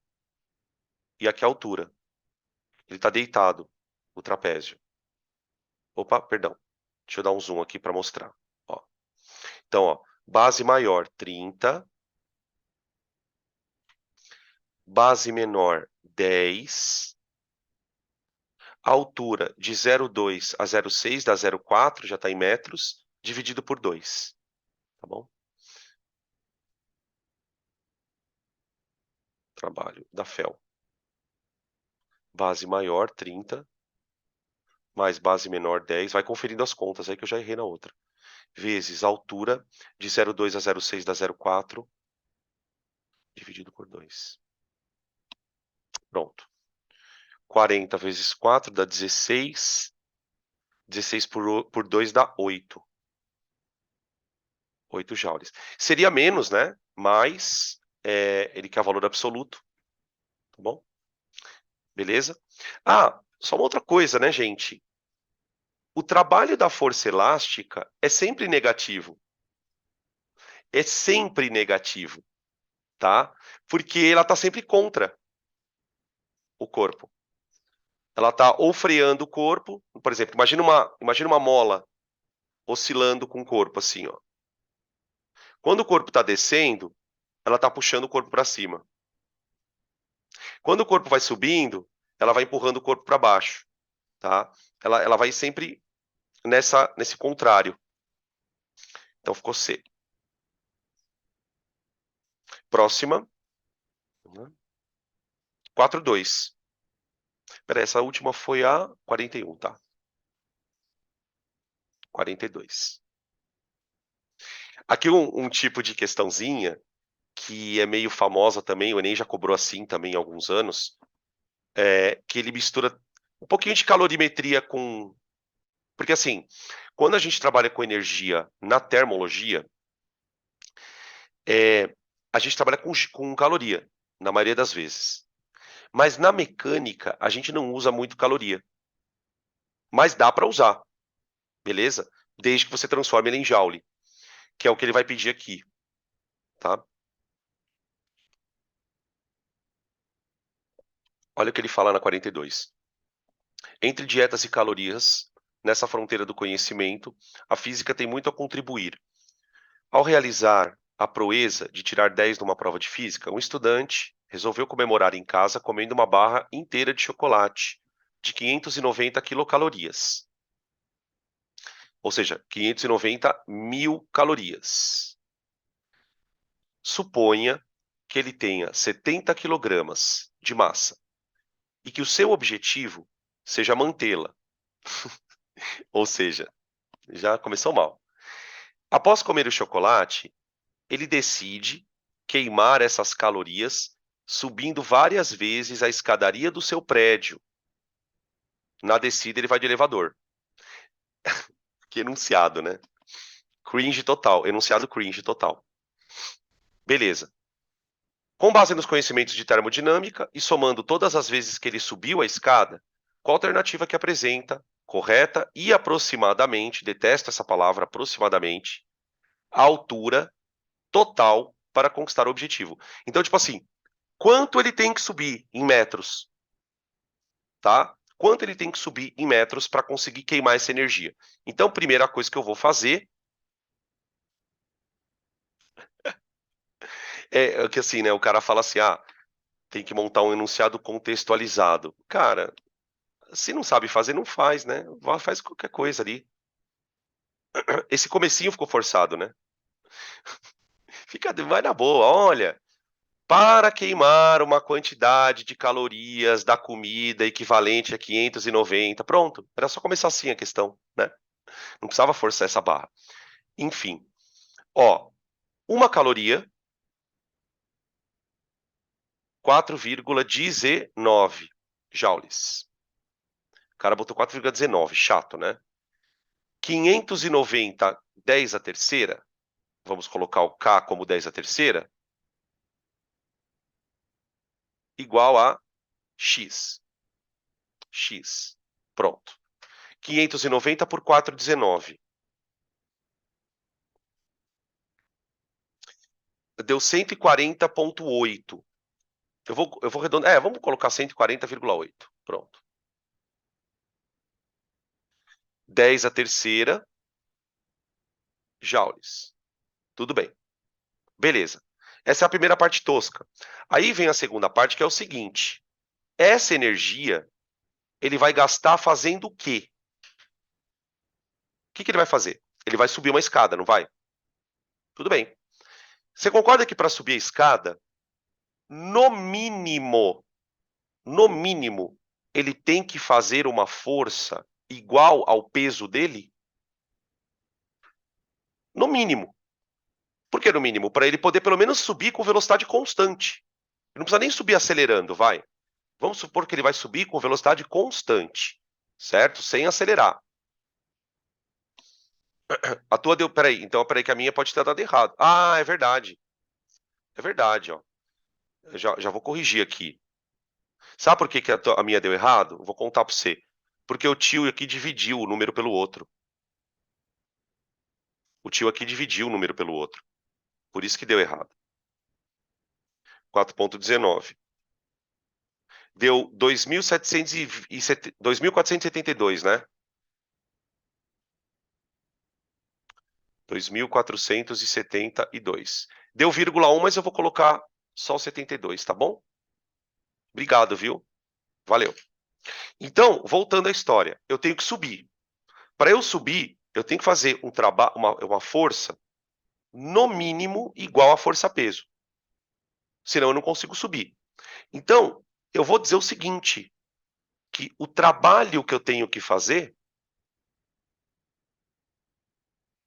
E aqui é a altura. Ele está deitado, o trapézio. Opa, perdão. Deixa eu dar um zoom aqui para mostrar. Ó. Então, ó, base maior, 30. Base menor, 10. Altura de 0,2 a 0,6 dá 0,4, já está em metros, dividido por 2. Tá bom? Trabalho da FEL. Base maior, 30. Mais base menor, 10. Vai conferindo as contas aí que eu já errei na outra. Vezes altura de 0,2 a 0,6 dá 0,4. Dividido por 2. Pronto. 40 vezes 4 dá 16. 16 por 2 dá 8. 8 joules. Seria menos, né? Mas ele quer valor absoluto. Tá bom? Beleza? Ah, só uma outra coisa, né, gente? O trabalho da força elástica é sempre negativo. É sempre negativo, tá? Porque ela está sempre contra o corpo. Ela está ou freando o corpo, por exemplo, imagina uma mola oscilando com o corpo assim, ó. Quando o corpo está descendo, ela está puxando o corpo para cima. Quando o corpo vai subindo, ela vai empurrando o corpo para baixo, tá? Ela vai sempre nesse contrário. Então ficou C. Próxima. 4,2. Peraí, essa última foi a 41, tá? 42. Aqui um tipo de questãozinha que é meio famosa também, o Enem já cobrou assim também há alguns anos, que ele mistura um pouquinho de calorimetria com... Porque assim, quando a gente trabalha com energia na termologia, a gente trabalha com caloria, na maioria das vezes. Mas na mecânica, a gente não usa muito caloria. Mas dá para usar, beleza? Desde que você transforme ele em joule, que é o que ele vai pedir aqui, tá? Olha o que ele fala na 42. Entre dietas e calorias, nessa fronteira do conhecimento, a física tem muito a contribuir. Ao realizar a proeza de tirar 10 numa prova de física, um estudante resolveu comemorar em casa comendo uma barra inteira de chocolate de 590 quilocalorias. Ou seja, 590 mil calorias. Suponha que ele tenha 70 quilogramas de massa e que o seu objetivo seja mantê-la. Ou seja, já começou mal. Após comer o chocolate, ele decide queimar essas calorias subindo várias vezes a escadaria do seu prédio. Na descida, ele vai de elevador. Que enunciado, né? Cringe total. Enunciado cringe total. Beleza. Com base nos conhecimentos de termodinâmica e somando todas as vezes que ele subiu a escada, qual a alternativa que apresenta, correta e aproximadamente, detesto essa palavra, aproximadamente, a altura total para conquistar o objetivo? Então, tipo assim, quanto ele tem que subir em metros, tá? Quanto ele tem que subir em metros para conseguir queimar essa energia? Então, primeira coisa que eu vou fazer é que assim, né? O cara fala assim, tem que montar um enunciado contextualizado. Cara, se não sabe fazer, não faz, né? Faz qualquer coisa ali. Esse comecinho ficou forçado, né? Vai na boa, olha. Para queimar uma quantidade de calorias da comida equivalente a 590. Pronto, era só começar assim a questão, né? Não precisava forçar essa barra. Enfim, ó, uma caloria, 4,19 joules. O cara botou 4,19, chato, né? 590, 10 a terceira, vamos colocar o K como 10 a terceira, igual a X. X. Pronto. 590 por 4,19. Deu 140,8. Eu vou arredondar. Vamos colocar 140,8. Pronto. 10 a terceira joules. Tudo bem. Beleza. Essa é a primeira parte tosca. Aí vem a segunda parte, que é o seguinte. Essa energia, ele vai gastar fazendo o quê? O que ele vai fazer? Ele vai subir uma escada, não vai? Tudo bem. Você concorda que para subir a escada, no mínimo, ele tem que fazer uma força igual ao peso dele? No mínimo. Por que no mínimo? Para ele poder pelo menos subir com velocidade constante. Ele não precisa nem subir acelerando, vai. Vamos supor que ele vai subir com velocidade constante, certo? Sem acelerar. A tua deu. Peraí, então peraí, que a minha pode ter dado errado. Ah, é verdade. É verdade, ó. Eu já vou corrigir aqui. Sabe por que, a minha deu errado? Vou contar para você. Porque o tio aqui dividiu o número pelo outro. O tio aqui dividiu o número pelo outro. Por isso que deu errado. 4,19. Deu 2.472, né? 2.472. Deu 0,1, mas eu vou colocar só o 72, tá bom? Obrigado, viu? Valeu. Então, voltando à história, eu tenho que subir. Para eu subir, eu tenho que fazer uma força, no mínimo, igual à força-peso. Senão eu não consigo subir. Então, eu vou dizer o seguinte, que o trabalho que eu tenho que fazer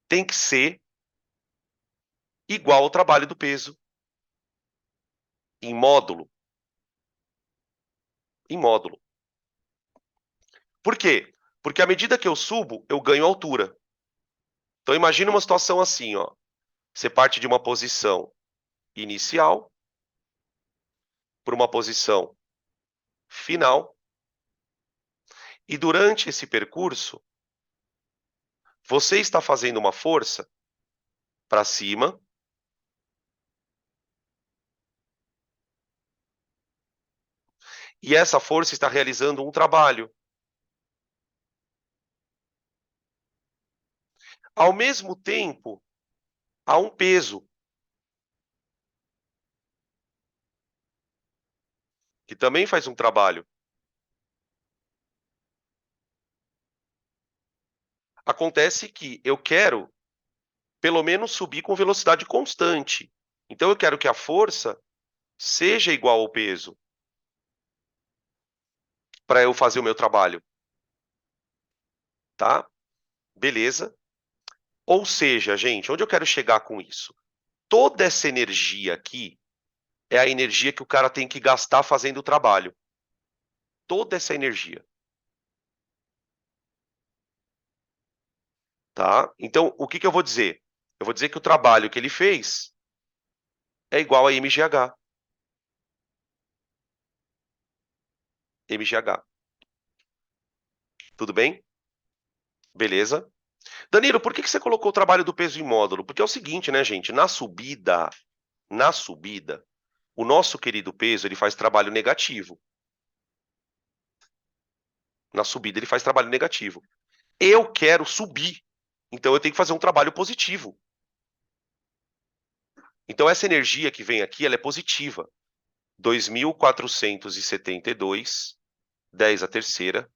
tem que ser igual ao trabalho do peso, em módulo. Em módulo. Por quê? Porque à medida que eu subo, eu ganho altura. Então imagina uma situação assim, ó. Você parte de uma posição inicial para uma posição final, e durante esse percurso, você está fazendo uma força para cima, e essa força está realizando um trabalho. Ao mesmo tempo, há um peso que também faz um trabalho. Acontece que eu quero, pelo menos, subir com velocidade constante. Então, eu quero que a força seja igual ao peso para eu fazer o meu trabalho. Tá? Beleza? Ou seja, gente, onde eu quero chegar com isso? Toda essa energia aqui é a energia que o cara tem que gastar fazendo o trabalho. Toda essa energia. Tá? Então, o que eu vou dizer? Eu vou dizer que o trabalho que ele fez é igual a mgh. mgh. Tudo bem? Beleza? Danilo, por que você colocou o trabalho do peso em módulo? Porque é o seguinte, né, gente? Na subida, o nosso querido peso, ele faz trabalho negativo. Na subida, ele faz trabalho negativo. Eu quero subir, então eu tenho que fazer um trabalho positivo. Então essa energia que vem aqui, ela é positiva. 2.472, 10 a terceira,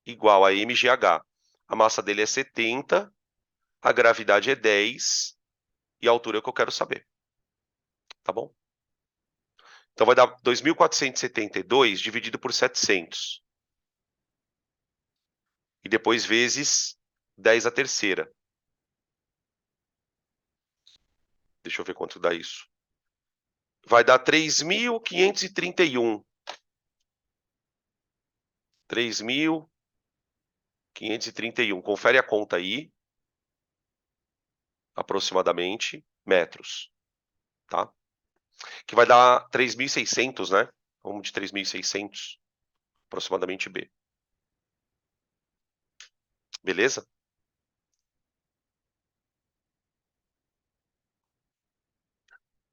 igual a mgh. A massa dele é 70, a gravidade é 10 e a altura é o que eu quero saber. Tá bom? Então vai dar 2.472 dividido por 700. E depois vezes 10 a terceira. Deixa eu ver quanto dá isso. Vai dar 3.531. 3.531. Confere a conta aí. Aproximadamente metros. Tá? Que vai dar 3.600, né? Vamos de 3.600, aproximadamente B. Beleza?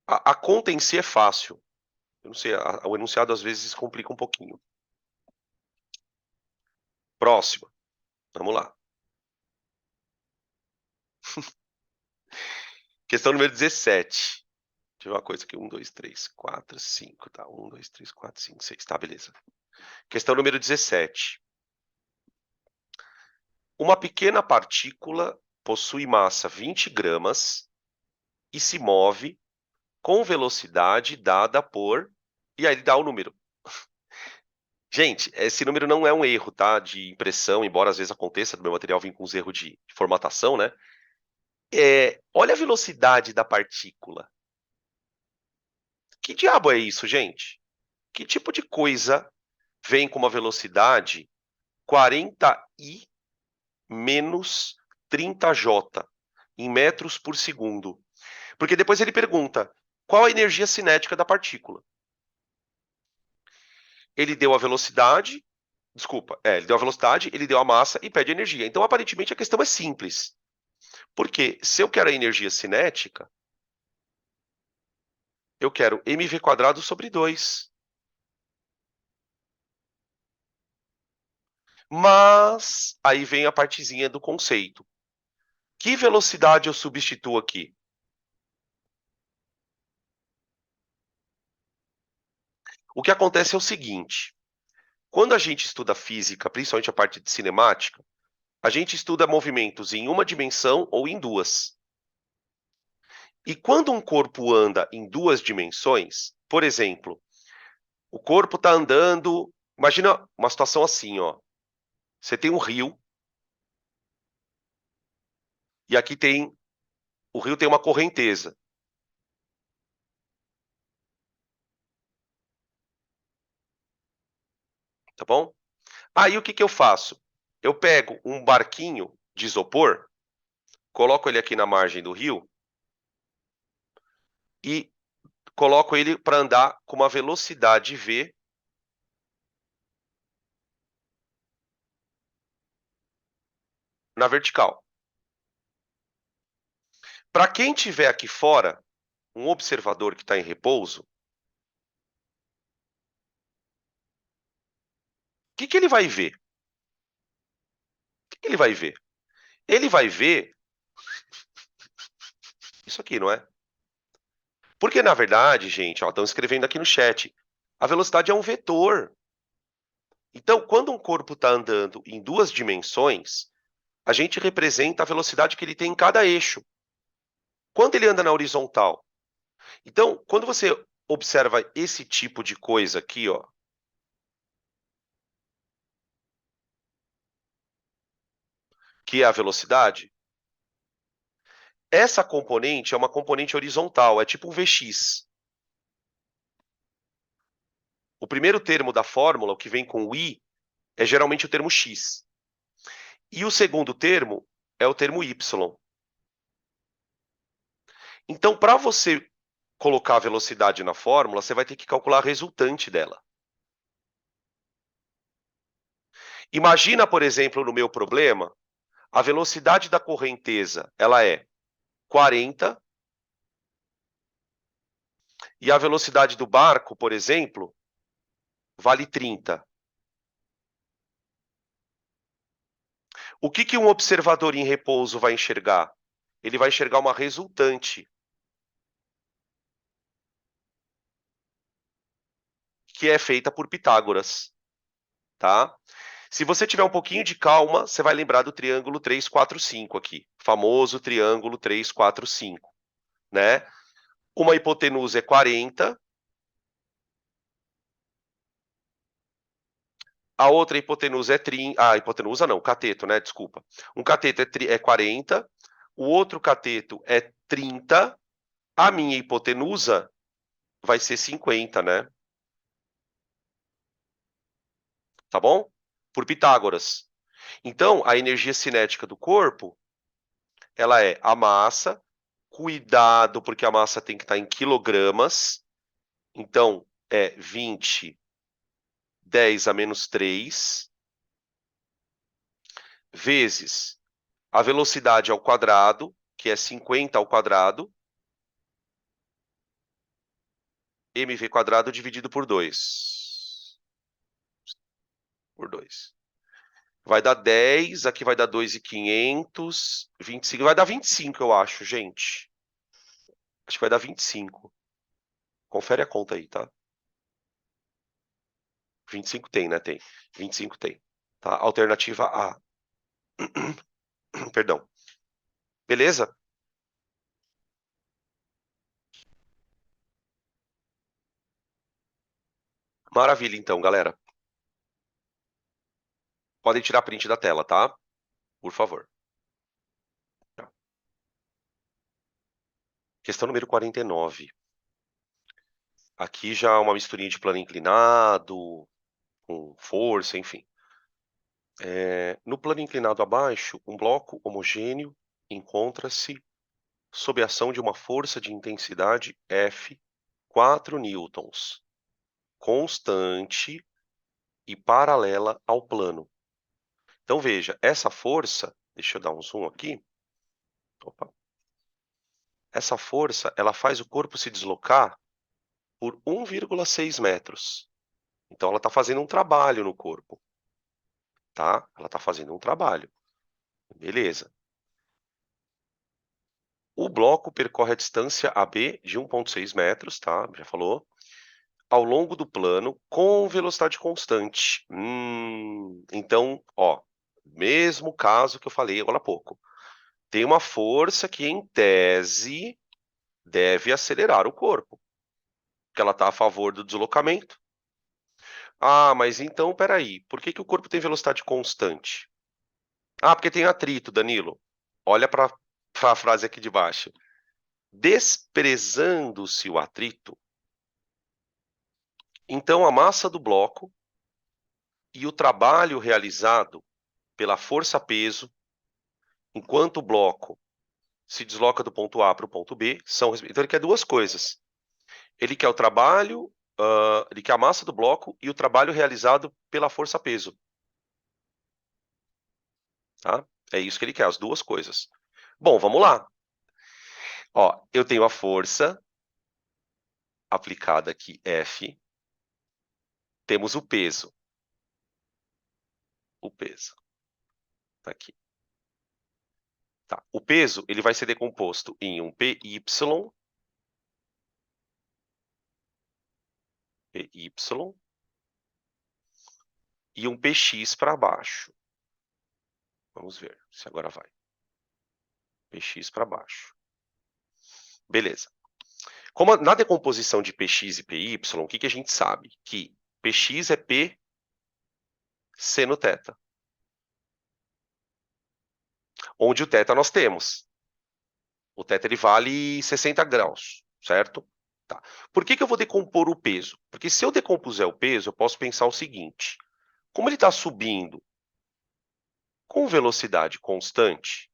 A conta em si é fácil. Eu não sei, o enunciado às vezes complica um pouquinho. Próxima. Vamos lá. Questão número 17. Deixa eu ver uma coisa aqui. 1, 2, 3, 4, 5. Tá, 1, 2, 3, 4, 5, 6. Tá, beleza. Questão número 17. Uma pequena partícula possui massa 20 gramas e se move com velocidade dada por... E aí ele dá o número. Gente, esse número não é um erro, tá? De impressão, embora às vezes aconteça do meu material vir com uns erros de formatação, né? Olha a velocidade da partícula. Que diabo é isso, gente? Que tipo de coisa vem com uma velocidade 40i menos 30j em metros por segundo? Porque depois ele pergunta, qual a energia cinética da partícula? Ele deu a velocidade, ele deu a velocidade, ele deu a massa e pede a energia. Então, aparentemente, a questão é simples. Porque se eu quero a energia cinética, eu quero mv² sobre 2. Mas, aí vem a partezinha do conceito. Que velocidade eu substituo aqui? O que acontece é o seguinte. Quando a gente estuda física, principalmente a parte de cinemática, a gente estuda movimentos em uma dimensão ou em duas. E quando um corpo anda em duas dimensões, por exemplo, o corpo está andando... Imagina uma situação assim, ó. Você tem um rio, e aqui tem... O rio tem uma correnteza. Tá bom? Aí o que eu faço? Eu pego um barquinho de isopor, coloco ele aqui na margem do rio e coloco ele para andar com uma velocidade v na vertical. Para quem estiver aqui fora, um observador que está em repouso, o que ele vai ver? O que ele vai ver? Ele vai ver isso aqui, não é? Porque, na verdade, gente, estão escrevendo aqui no chat, a velocidade é um vetor. Então, quando um corpo está andando em duas dimensões, a gente representa a velocidade que ele tem em cada eixo. Quando ele anda na horizontal. Então, quando você observa esse tipo de coisa aqui, ó, que é a velocidade, essa componente é uma componente horizontal, é tipo um Vx. O primeiro termo da fórmula, o que vem com o i, é geralmente o termo x. E o segundo termo é o termo y. Então, para você colocar a velocidade na fórmula, você vai ter que calcular a resultante dela. Imagina, por exemplo, no meu problema, a velocidade da correnteza ela é 40, e a velocidade do barco, por exemplo, vale 30. O que um observador em repouso vai enxergar? Ele vai enxergar uma resultante, que é feita por Pitágoras, tá? Se você tiver um pouquinho de calma, você vai lembrar do triângulo 3, 4, 5 aqui. Famoso triângulo 3, 4, 5, né? Uma hipotenusa é 40, a outra hipotenusa é 30... Ah, hipotenusa não, cateto, né? Desculpa. Um cateto é 40, o outro cateto é 30, a minha hipotenusa vai ser 50, né? Tá bom? Por Pitágoras. Então, a energia cinética do corpo, ela é a massa, cuidado, porque a massa tem que estar em quilogramas, então é 20, 10 a menos 3, vezes a velocidade ao quadrado, que é 50 ao quadrado, mv² dividido por 2. Por 2. Vai dar 10, aqui vai dar 2.500, 25, vai dar 25, eu acho, gente. Acho que vai dar 25. Confere a conta aí, tá? 25 tem, né? Tem. 25 tem. Tá? Alternativa A. Perdão. Beleza? Maravilha, então, galera. Podem tirar print da tela, tá? Por favor. Questão número 49. Aqui já uma misturinha de plano inclinado, com força, enfim. No plano inclinado abaixo, um bloco homogêneo encontra-se sob a ação de uma força de intensidade F, 4 newtons, constante e paralela ao plano. Então, veja, essa força, deixa eu dar um zoom aqui. Opa. Essa força, ela faz o corpo se deslocar por 1,6 metros. Então, ela está fazendo um trabalho no corpo, tá? Ela está fazendo um trabalho. Beleza. O bloco percorre a distância AB de 1,6 metros, tá? Já falou. Ao longo do plano com velocidade constante. Então, ó, mesmo caso que eu falei agora há pouco. Tem uma força que, em tese, deve acelerar o corpo, porque ela está a favor do deslocamento. Ah, mas então, peraí, por que o corpo tem velocidade constante? Ah, porque tem atrito, Danilo. Olha para a frase aqui de baixo. Desprezando-se o atrito, então a massa do bloco e o trabalho realizado pela força-peso, enquanto o bloco se desloca do ponto A para o ponto B, são... Então ele quer duas coisas. Ele quer o trabalho, ele quer a massa do bloco e o trabalho realizado pela força-peso. Tá? É isso que ele quer, as duas coisas. Bom, vamos lá. Ó, eu tenho a força aplicada aqui, F. Temos o peso. O peso. Tá aqui. Tá. O peso ele vai ser decomposto em um PY, e um PX para baixo. Vamos ver se agora vai. PX para baixo. Beleza. Como na decomposição de Px e Py, o que a gente sabe? Que Px é P seno θ. Onde o θ nós temos. O θ ele vale 60 graus, certo? Tá. Por que eu vou decompor o peso? Porque se eu decompuser o peso, eu posso pensar o seguinte. Como ele está subindo com velocidade constante,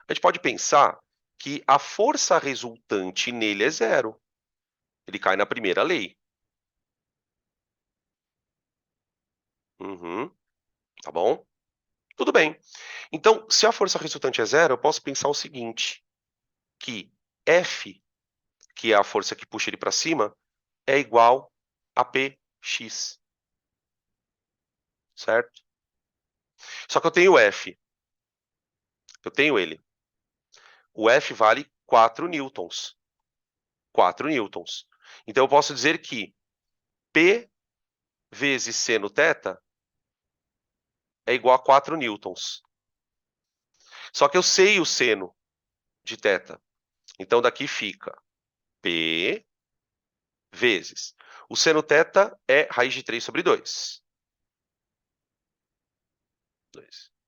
a gente pode pensar que a força resultante nele é zero. Ele cai na primeira lei. Tá bom? Tudo bem. Então, se a força resultante é zero, eu posso pensar o seguinte, que F, que é a força que puxa ele para cima, é igual a Px. Certo? Só que eu tenho F. Eu tenho ele. O F vale 4 newtons. 4 newtons. Então, eu posso dizer que P vezes seno θ é igual a 4 newtons. Só que eu sei o seno de θ. Então, daqui fica P vezes. O seno θ é raiz de 3 sobre 2.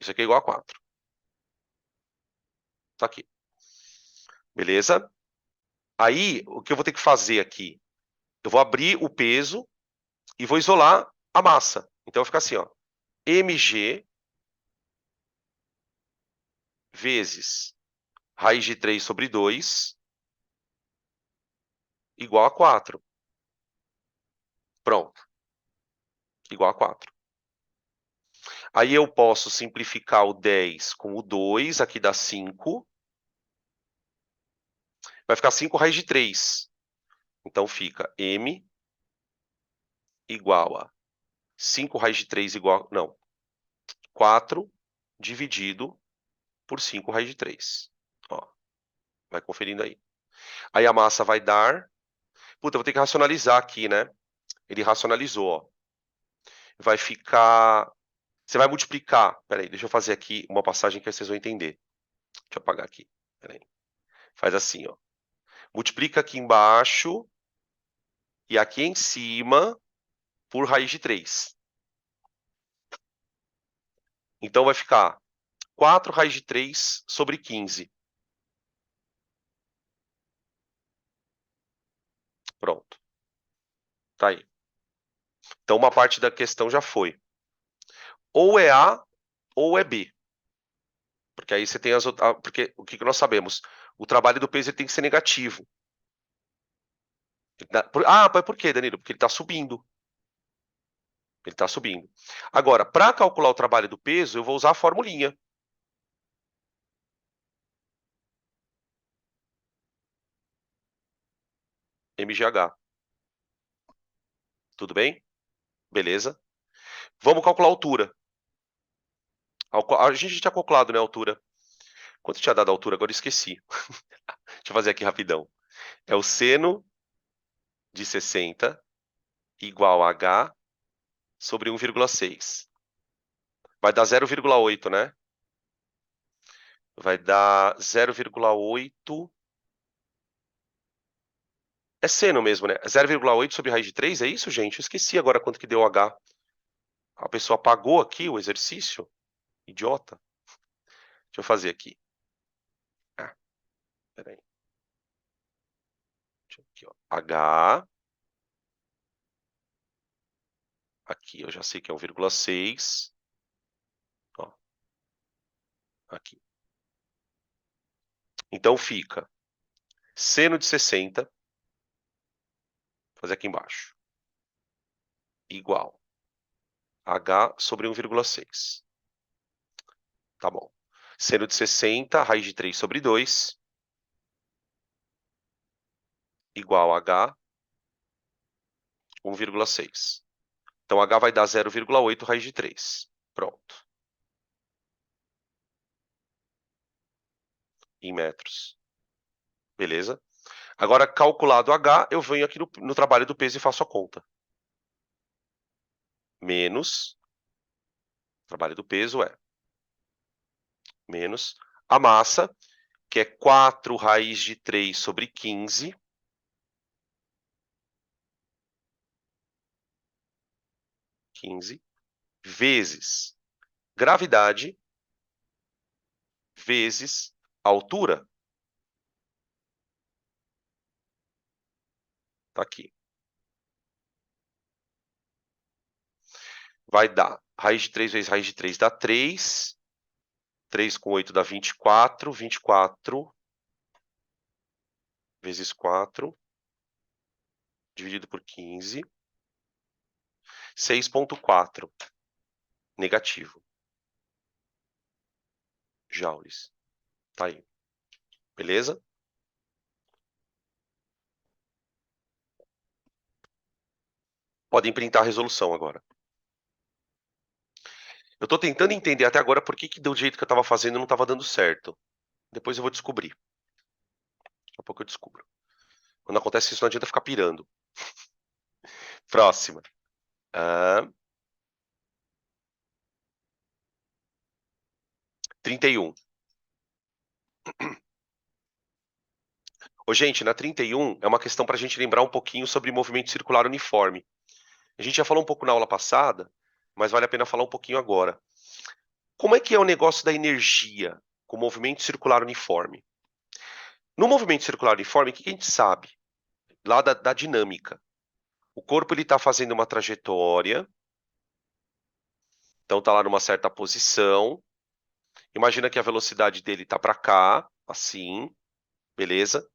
Isso aqui é igual a 4. Tá aqui. Beleza? Aí, o que eu vou ter que fazer aqui? Eu vou abrir o peso e vou isolar a massa. Então, vai ficar assim, ó. mg vezes raiz de 3 sobre 2 igual a 4. Pronto. Igual a 4. Aí eu posso simplificar o 10 com o 2, aqui dá 5. vai ficar 5 raiz de 3. Então fica m igual a 5 raiz de 3 igual... Não. 4 dividido por 5 raiz de 3. Ó, vai conferindo aí. Aí a massa vai dar... Puta, eu vou ter que racionalizar aqui, né? Ele racionalizou, ó. Vai ficar... Você vai multiplicar... Peraí, deixa eu fazer aqui uma passagem que vocês vão entender. Deixa eu apagar aqui. Peraí. Faz assim, ó. Multiplica aqui embaixo e aqui em cima por raiz de 3. Então vai ficar 4 raiz de 3 sobre 15. Pronto. Tá aí. Então uma parte da questão já foi. Ou é A ou é B. Porque aí você tem as outras... Porque o que nós sabemos? O trabalho do peso ele tem que ser negativo. Mas por quê, Danilo? Porque ele está subindo. Ele está subindo. Agora, para calcular o trabalho do peso, eu vou usar a formulinha. MGH. Tudo bem? Beleza. Vamos calcular a altura. A gente tinha calculado, né, a altura. Quanto tinha dado a altura? Agora eu esqueci. Deixa eu fazer aqui rapidão. É o seno de 60 igual a H sobre 1,6. Vai dar 0,8, né? Vai dar 0,8. É seno mesmo, né? 0,8 sobre raiz de 3, é isso, gente? Eu esqueci agora quanto que deu H. A pessoa apagou aqui o exercício? Idiota. Deixa eu fazer aqui. Ah, peraí. Aqui, ó. H. Aqui eu já sei que é 1,6. Ó. Aqui. Então fica seno de 60, vou fazer aqui embaixo, igual a H sobre 1,6. Tá bom. Seno de 60, raiz de 3 sobre 2, igual a H, 1,6. Então, H vai dar 0,8 raiz de 3. Pronto. Em metros. Beleza? Agora, calculado H, eu venho aqui no trabalho do peso e faço a conta. Menos, trabalho do peso é menos a massa, que é 4 raiz de 3 sobre 15, vezes gravidade, vezes altura. Tá aqui. Vai dar raiz de 3 vezes raiz de 3 dá 3. 3 com 8 dá 24. 24 vezes 4 dividido por 15. 6,4 negativo. Joules. Tá aí. Beleza? Podem printar a resolução agora. Eu estou tentando entender até agora por que do jeito que eu estava fazendo não estava dando certo. Depois eu vou descobrir. Daqui a pouco eu descubro. Quando acontece isso, não adianta ficar pirando. Próxima. 31. Ô, gente, na 31 é uma questão para a gente lembrar um pouquinho sobre movimento circular uniforme. A gente já falou um pouco na aula passada, mas vale a pena falar um pouquinho agora. Como é que é o negócio da energia com movimento circular uniforme? No movimento circular uniforme, o que a gente sabe? Lá da dinâmica. O corpo está fazendo uma trajetória, então está lá numa certa posição. Imagina que a velocidade dele está para cá, assim, beleza?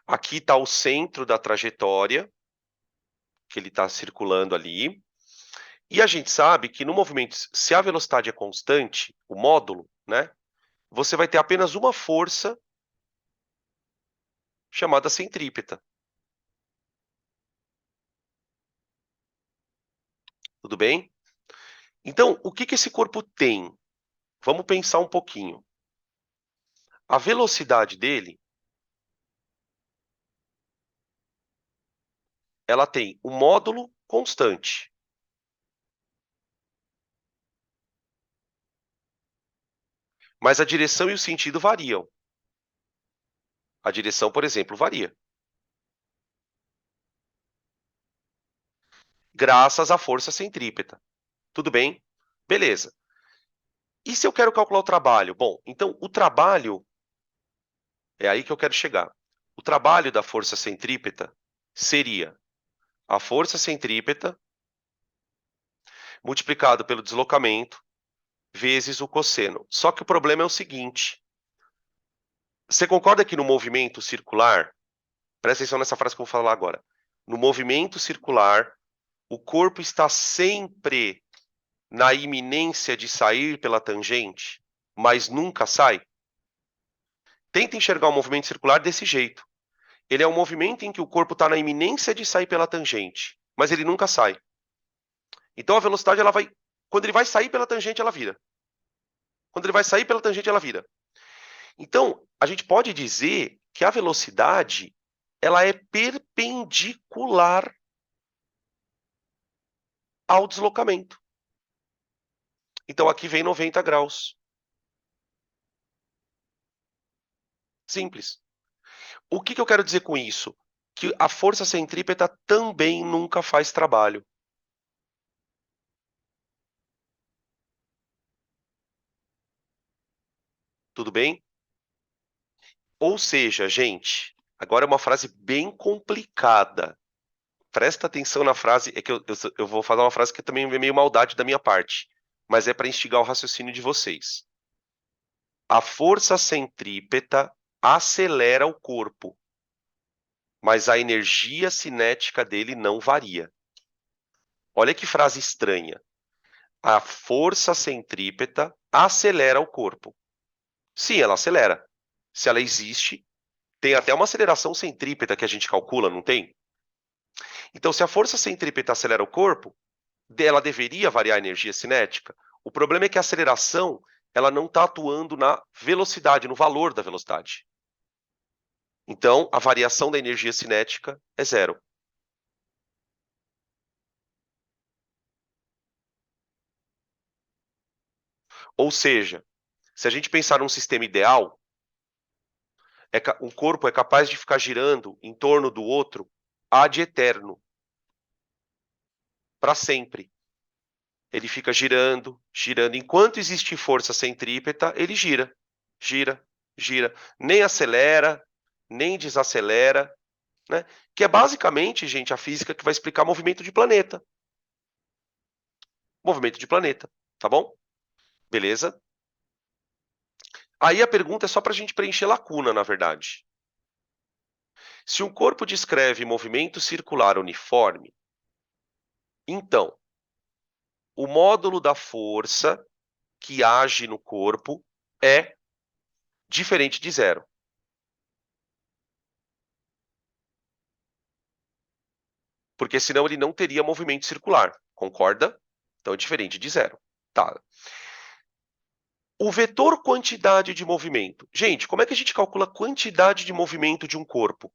Aqui está o centro da trajetória, que ele está circulando ali. E a gente sabe que no movimento, se a velocidade é constante, o módulo, né? Você vai ter apenas uma força chamada centrípeta. Tudo bem? Então, o que esse corpo tem? Vamos pensar um pouquinho. A velocidade dele, ela tem um módulo constante. Mas a direção e o sentido variam. A direção, por exemplo, varia. Graças à força centrípeta. Tudo bem? Beleza. E se eu quero calcular o trabalho? Bom, então o trabalho, é aí que eu quero chegar. O trabalho da força centrípeta seria a força centrípeta multiplicado pelo deslocamento vezes o cosseno. Só que o problema é o seguinte. Você concorda que no movimento circular, presta atenção nessa frase que eu vou falar agora. No movimento circular, o corpo está sempre na iminência de sair pela tangente, mas nunca sai? Tenta enxergar o movimento circular desse jeito. Ele é um movimento em que o corpo está na iminência de sair pela tangente, mas ele nunca sai. Então a velocidade, ela vai, quando ele vai sair pela tangente, ela vira. Quando ele vai sair pela tangente, ela vira. Então, a gente pode dizer que a velocidade, ela é perpendicular ao deslocamento. Então aqui vem 90 graus. Simples. O que eu quero dizer com isso? Que a força centrípeta também nunca faz trabalho. Tudo bem? Ou seja, gente, agora é uma frase bem complicada. Presta atenção na frase, é que eu vou falar uma frase que também é meio maldade da minha parte, mas é para instigar o raciocínio de vocês. A força centrípeta acelera o corpo, mas a energia cinética dele não varia. Olha que frase estranha. A força centrípeta acelera o corpo. Sim, ela acelera. Se ela existe, tem até uma aceleração centrípeta que a gente calcula, não tem? Então, se a força centrípeta acelera o corpo, ela deveria variar a energia cinética. O problema é que a aceleração, ela não está atuando na velocidade, no valor da velocidade. Então, a variação da energia cinética é zero. Ou seja, se a gente pensar num sistema ideal, um corpo é capaz de ficar girando em torno do outro ad eterno, para sempre. Ele fica girando, girando. Enquanto existe força centrípeta, ele gira, gira, gira. Nem acelera, nem desacelera, né? Que é basicamente, gente, a física que vai explicar movimento de planeta. Movimento de planeta, tá bom? Beleza? Aí a pergunta é só para a gente preencher lacuna, na verdade. Se um corpo descreve movimento circular uniforme, então, o módulo da força que age no corpo é diferente de zero. Porque senão ele não teria movimento circular, concorda? Então é diferente de zero. Tá. O vetor quantidade de movimento. Gente, como é que a gente calcula a quantidade de movimento de um corpo?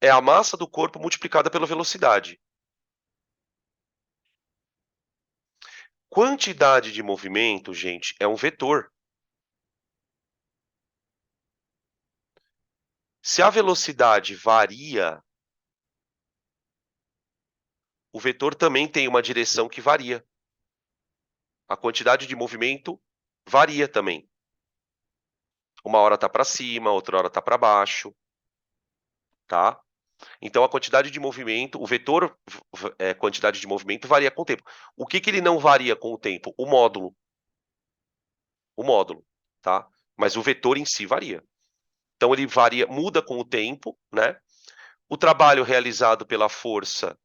É a massa do corpo multiplicada pela velocidade. Quantidade de movimento, gente, é um vetor. Se a velocidade varia, o vetor também tem uma direção que varia. A quantidade de movimento varia também. Uma hora está para cima, outra hora está para baixo, tá? Então a quantidade de movimento, o vetor quantidade de movimento varia com o tempo. O que ele não varia com o tempo? O módulo. O módulo, tá? Mas o vetor em si varia. Então ele varia, muda com o tempo, né? O trabalho realizado pela força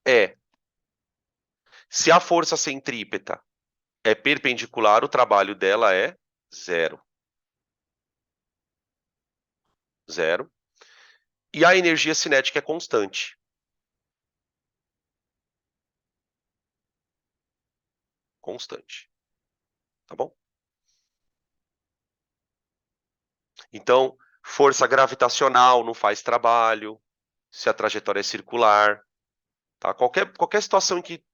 é, se a força centrípeta é perpendicular, o trabalho dela é zero. 0. E a energia cinética é constante. Constante. Tá bom? Então, força gravitacional não faz trabalho, se a trajetória é circular. Tá? Qualquer situação em que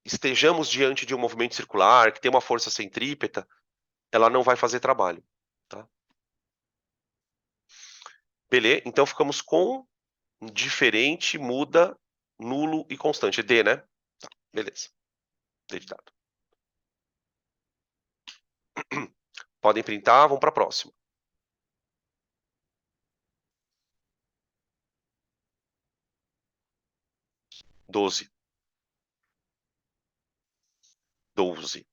estejamos diante de um movimento circular, que tem uma força centrípeta, ela não vai fazer trabalho. Tá? Beleza? Então ficamos com diferente, muda, nulo e constante. D, né? Tá, beleza. D de dado. Podem printar, vamos para a próxima. 12. 12.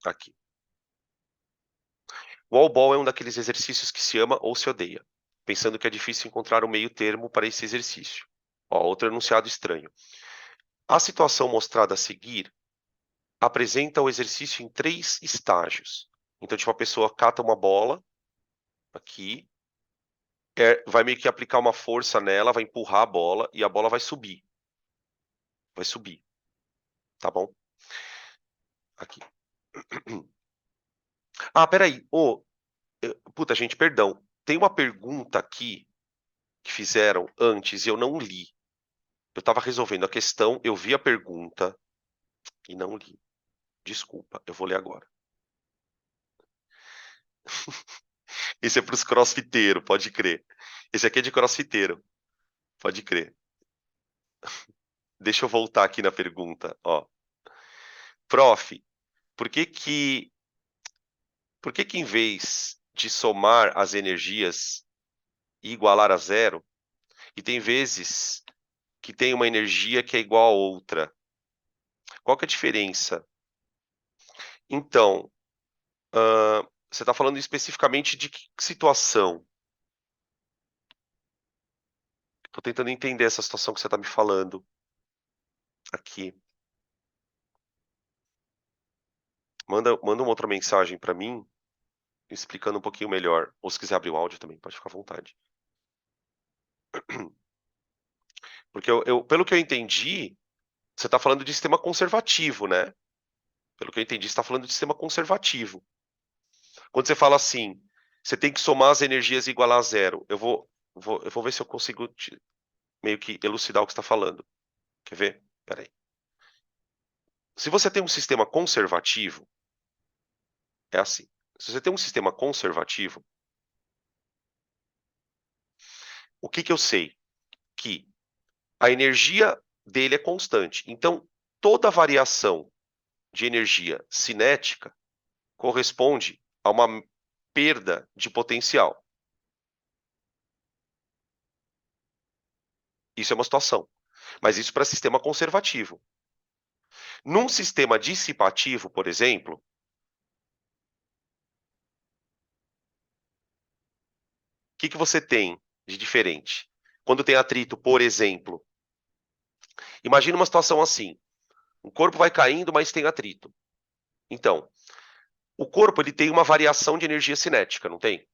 Aqui. Wall ball é um daqueles exercícios que se ama ou se odeia, pensando que é difícil encontrar um meio termo para esse exercício. Ó, outro enunciado estranho. A situação mostrada a seguir apresenta o exercício em 3 estágios. Então, tipo, a pessoa cata uma bola aqui, vai meio que aplicar uma força nela, vai empurrar a bola e a bola vai subir. Vai subir. Tá bom? Aqui. Ah, peraí. Puta, gente, perdão. Tem uma pergunta aqui que fizeram antes e eu não li. Eu estava resolvendo a questão, eu vi a pergunta e não li. Desculpa, eu vou ler agora. Esse é para os crossfiteiros, pode crer. Esse aqui é de crossfiteiro, pode crer. Deixa eu voltar aqui na pergunta, ó. Prof, por que que em vez de somar as energias e igualar a zero, e tem vezes que tem uma energia que é igual a outra? Qual que é a diferença? Então, você está falando especificamente de que situação? Estou tentando entender essa situação que você está me falando aqui. Manda uma outra mensagem para mim, explicando um pouquinho melhor. Ou se quiser abrir o áudio também, pode ficar à vontade. Porque pelo que eu entendi, você está falando de sistema conservativo, né? Pelo que eu entendi, você está falando de sistema conservativo. Quando você fala assim, você tem que somar as energias e igualar a zero, eu vou ver se eu consigo meio que elucidar o que você está falando. Quer ver? Peraí. Se você tem um sistema conservativo, é assim. Se você tem um sistema conservativo, o que eu sei? Que a energia dele é constante. Então, toda variação de energia cinética corresponde a uma perda de potencial. Isso é uma situação. Mas isso para sistema conservativo. Num sistema dissipativo, por exemplo, o que você tem de diferente? Quando tem atrito, por exemplo, imagina uma situação assim. O corpo vai caindo, mas tem atrito. Então, o corpo ele tem uma variação de energia cinética, não tem?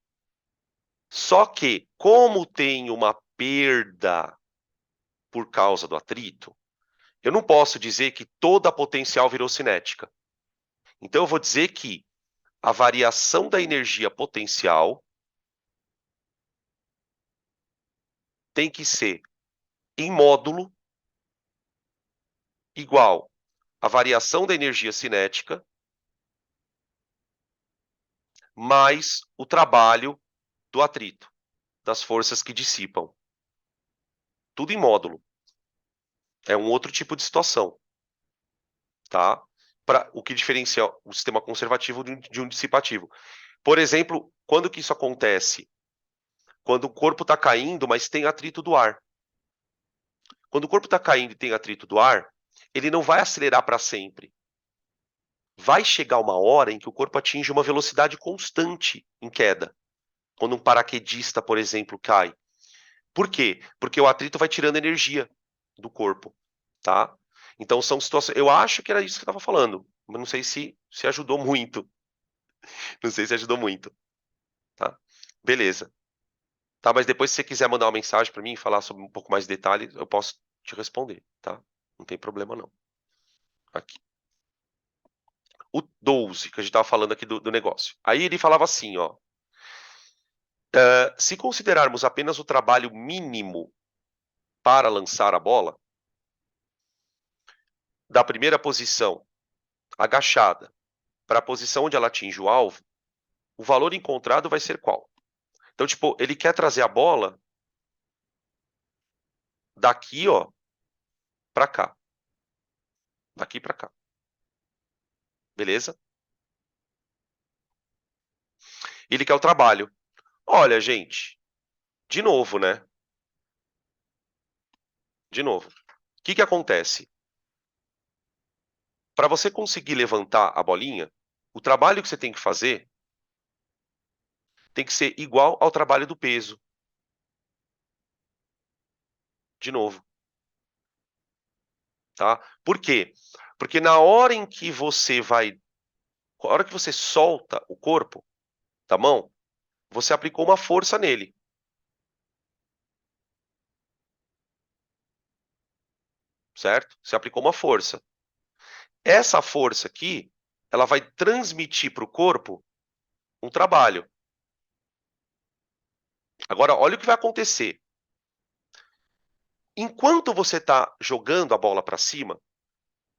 Só que, como tem uma perda por causa do atrito, eu não posso dizer que toda a potencial virou cinética. Então, eu vou dizer que a variação da energia potencial tem que ser em módulo igual à variação da energia cinética mais o trabalho do atrito, das forças que dissipam. Tudo em módulo. É um outro tipo de situação, tá? O que diferencia o sistema conservativo de um dissipativo. Por exemplo, quando que isso acontece? Quando o corpo está caindo, mas tem atrito do ar. Quando o corpo está caindo e tem atrito do ar, ele não vai acelerar para sempre. Vai chegar uma hora em que o corpo atinge uma velocidade constante em queda. Quando um paraquedista, por exemplo, cai. Por quê? Porque o atrito vai tirando energia do corpo, tá? Então são situações. Eu acho que era isso que eu estava falando, mas não sei se ajudou muito. Não sei se ajudou muito, tá? Beleza. Tá, mas depois se você quiser mandar uma mensagem para mim e falar sobre um pouco mais de detalhes, eu posso te responder, tá? Não tem problema não. Aqui. O 12, que a gente estava falando aqui do negócio. Aí ele falava assim, ó. Se considerarmos apenas o trabalho mínimo para lançar a bola, da primeira posição agachada para a posição onde ela atinge o alvo, o valor encontrado vai ser qual? Então, tipo, ele quer trazer a bola daqui, ó, para cá. Daqui para cá. Beleza? Ele quer o trabalho. Olha, gente, de novo, né? De novo. O que acontece? Para você conseguir levantar a bolinha, o trabalho que você tem que fazer tem que ser igual ao trabalho do peso. De novo. Tá? Por quê? Porque na hora em que você vai, na hora que você solta o corpo da mão, você aplicou uma força nele. Certo? Você aplicou uma força. Essa força aqui, ela vai transmitir para o corpo um trabalho. Agora, olha o que vai acontecer. Enquanto você está jogando a bola para cima,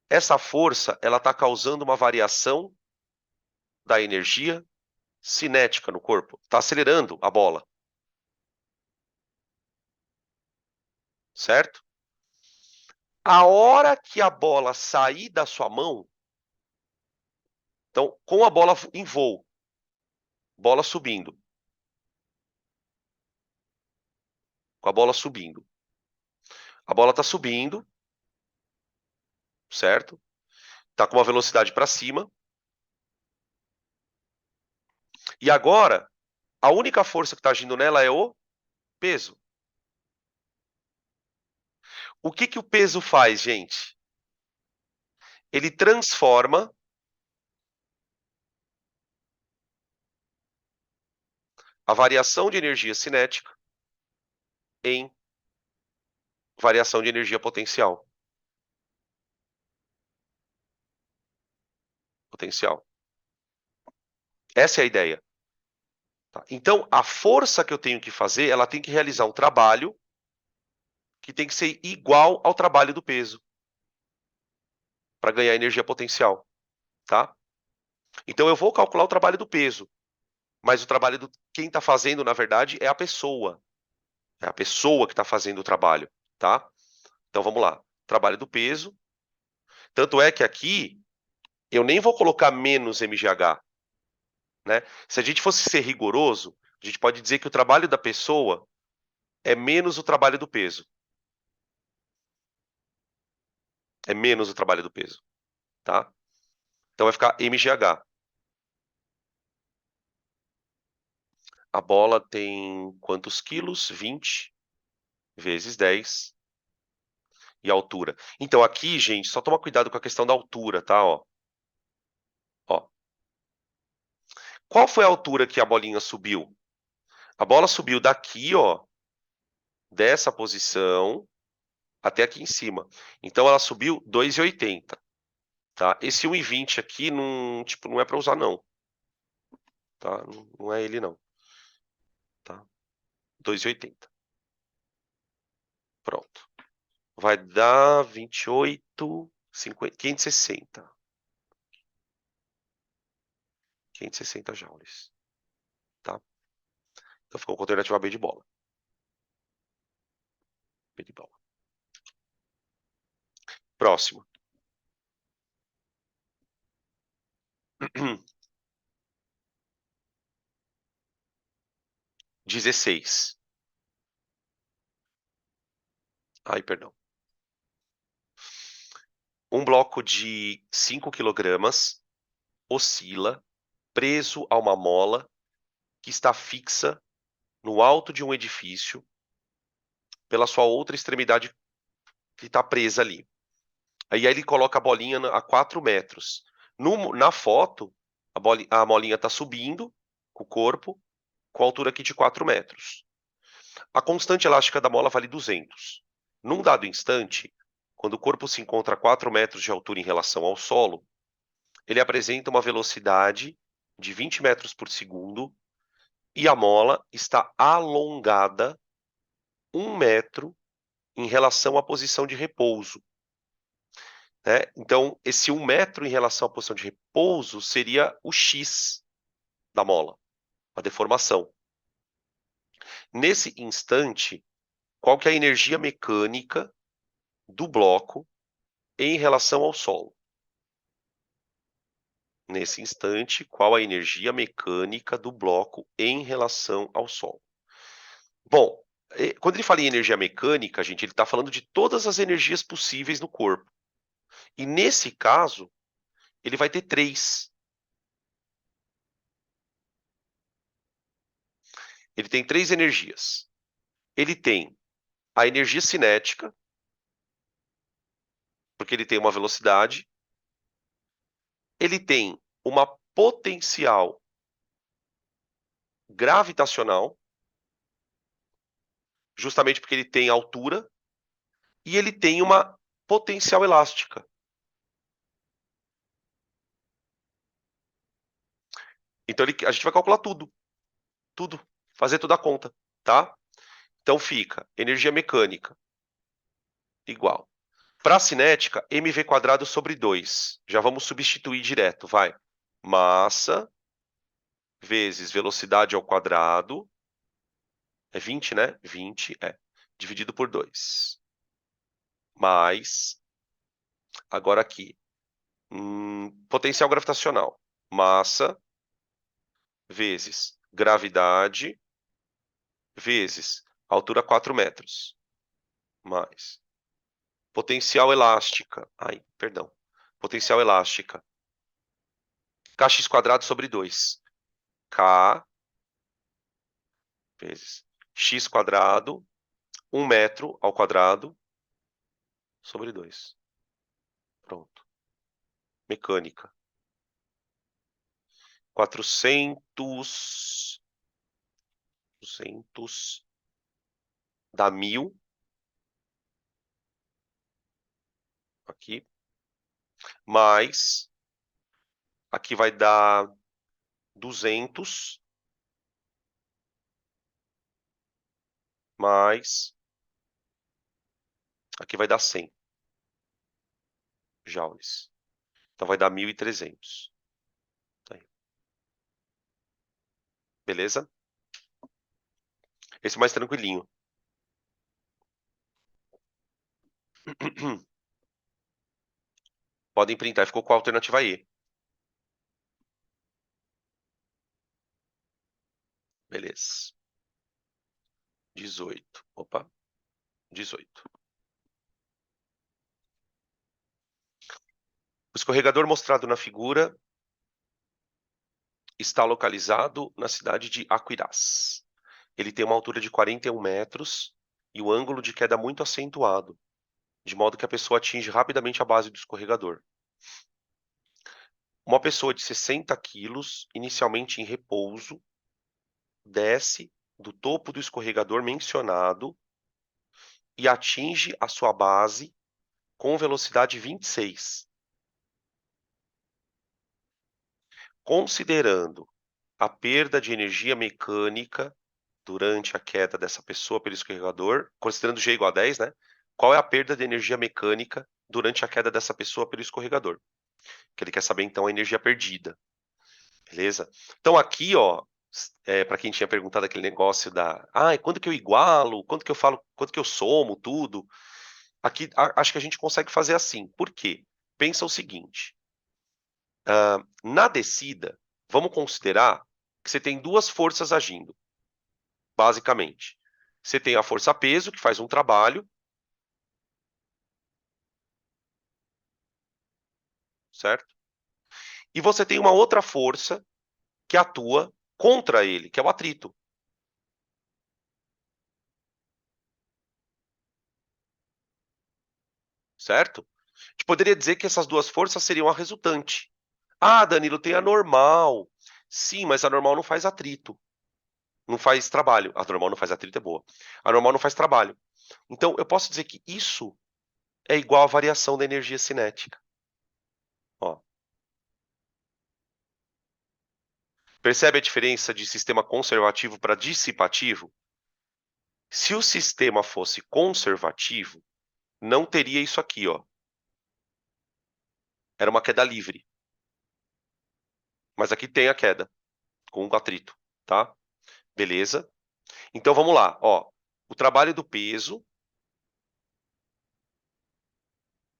essa força ela está causando uma variação da energia cinética no corpo. Está acelerando a bola. Certo? A hora que a bola sair da sua mão, então, com a bola em voo, bola subindo. Com a bola subindo. A bola está subindo, certo? Está com uma velocidade para cima. E agora, a única força que está agindo nela é o peso. O que o peso faz, gente? Ele transforma a variação de energia cinética em variação de energia potencial. Essa é a ideia. Tá? Então, a força que eu tenho que fazer, ela tem que realizar um trabalho que tem que ser igual ao trabalho do peso para ganhar energia potencial, tá? Então eu vou calcular o trabalho do peso, mas o trabalho do quem está fazendo, na verdade, é a pessoa. É a pessoa que está fazendo o trabalho, tá? Então vamos lá. Trabalho do peso. Tanto é que aqui eu nem vou colocar menos mgh, né? Se a gente fosse ser rigoroso, a gente pode dizer que o trabalho da pessoa é menos o trabalho do peso. É menos o trabalho do peso, tá? Então vai ficar mgh. A bola tem quantos quilos? 20 vezes 10. E a altura. Então aqui, gente, só toma cuidado com a questão da altura, tá? Ó. Qual foi a altura que a bolinha subiu? A bola subiu daqui, ó, dessa posição até aqui em cima. Então ela subiu 2,80, tá? Esse 1,20 aqui não, tipo, não é para usar não, tá? Não é ele não, tá? 2,80. Pronto. Vai dar 28, 50, 560. 560 joules, tá? Então ficou com a alternativa B de bola. B de bola. Próximo. 16. Ai, perdão. Um bloco de 5 quilogramas oscila preso a uma mola que está fixa no alto de um edifício pela sua outra extremidade que está presa ali. Aí ele coloca a bolinha a 4 metros. Na foto, A molinha está subindo com o corpo, com a altura aqui de 4 metros. A constante elástica da mola vale 200. Num dado instante, quando o corpo se encontra a 4 metros de altura em relação ao solo, ele apresenta uma velocidade de 20 metros por segundo e a mola está alongada 1 metro em relação à posição de repouso. Né? Então, esse 1 metro em relação à posição de repouso seria o x da mola, a deformação. Nesse instante, qual que é a energia mecânica do bloco em relação ao solo? Nesse instante, qual a energia mecânica do bloco em relação ao solo? Bom, quando ele fala em energia mecânica, gente, ele está falando de todas as energias possíveis no corpo. E nesse caso, ele vai ter 3. Ele tem 3 energias. Ele tem a energia cinética, porque ele tem uma velocidade. Ele tem uma potencial gravitacional, justamente porque ele tem altura. E ele tem uma potencial elástica. Então, a gente vai calcular tudo. Tudo. Fazer toda a conta, tá? Então, fica energia mecânica igual. Para a cinética, mv² sobre 2. Já vamos substituir direto, vai. Massa vezes velocidade ao quadrado. É 20, né? 20, dividido por 2. Mais, agora aqui, potencial gravitacional. Massa vezes gravidade vezes altura 4 metros. Mais potencial elástica. Potencial elástica. Kx² sobre 2. K vezes x², 1 metro ao quadrado, sobre 2. Pronto. Mecânica. 400... 200 dá 1.000. Aqui. Mais... Aqui vai dar 200. Mais... Aqui vai dar 100 joules. Então, vai dar 1.300. Tá aí. Beleza? Esse é mais tranquilinho. Podem printar. Ficou com a alternativa E. Beleza. 18. Opa. 18. O escorregador mostrado na figura está localizado na cidade de Aquiraz. Ele tem uma altura de 41 metros e o ângulo de queda muito acentuado, de modo que a pessoa atinge rapidamente a base do escorregador. Uma pessoa de 60 quilos, inicialmente em repouso, desce do topo do escorregador mencionado e atinge a sua base com velocidade 26. Considerando a perda de energia mecânica durante a queda dessa pessoa pelo escorregador, considerando G igual a 10, né? Qual é a perda de energia mecânica durante a queda dessa pessoa pelo escorregador? Que ele quer saber, então, a energia perdida. Beleza? Então, aqui, ó, para quem tinha perguntado aquele negócio da... quando que eu igualo? Quando que eu falo? Quando que eu somo tudo? Aqui, acho que a gente consegue fazer assim. Por quê? Pensa o seguinte. Na descida, vamos considerar que você tem 2 forças agindo, basicamente. Você tem a força peso, que faz um trabalho, certo? E você tem uma outra força que atua contra ele, que é o atrito. Certo? A gente poderia dizer que essas 2 forças seriam a resultante. Ah, Danilo, tem a normal. Sim, mas a normal não faz atrito. Não faz trabalho. A normal não faz atrito, é boa. A normal não faz trabalho. Então, eu posso dizer que isso é igual à variação da energia cinética. Ó. Percebe a diferença de sistema conservativo para dissipativo? Se o sistema fosse conservativo, não teria isso aqui, ó. Era uma queda livre. Mas aqui tem a queda, com um atrito, tá? Beleza? Então vamos lá, ó. O trabalho do peso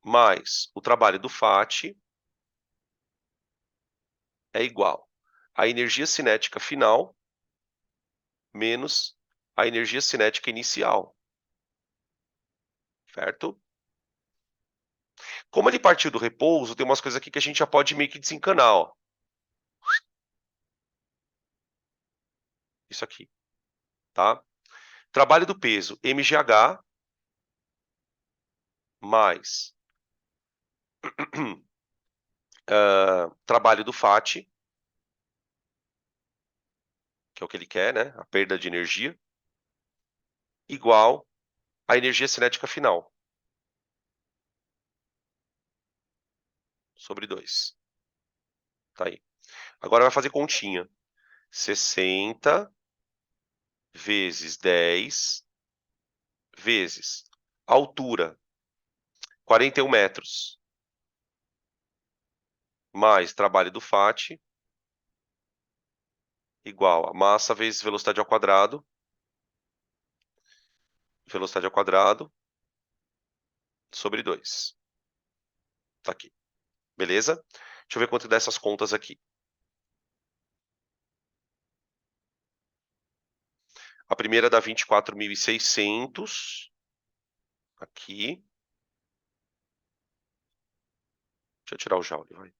mais o trabalho do FAT é igual à energia cinética final menos a energia cinética inicial, certo? Como ele partiu do repouso, tem umas coisas aqui que a gente já pode meio que desencanar, ó. Isso aqui, tá? Trabalho do peso, mgh mais trabalho do FAT, que é o que ele quer, né? A perda de energia, igual à energia cinética final, sobre 2. Tá aí. Agora vai fazer continha. 60 vezes 10 vezes altura, 41 metros, mais trabalho do FAT, igual a massa vezes velocidade ao quadrado, sobre 2. Tá aqui. Beleza? Deixa eu ver quanto dessas contas aqui. A primeira dá 24.600. Aqui. Deixa eu tirar o joule, vai.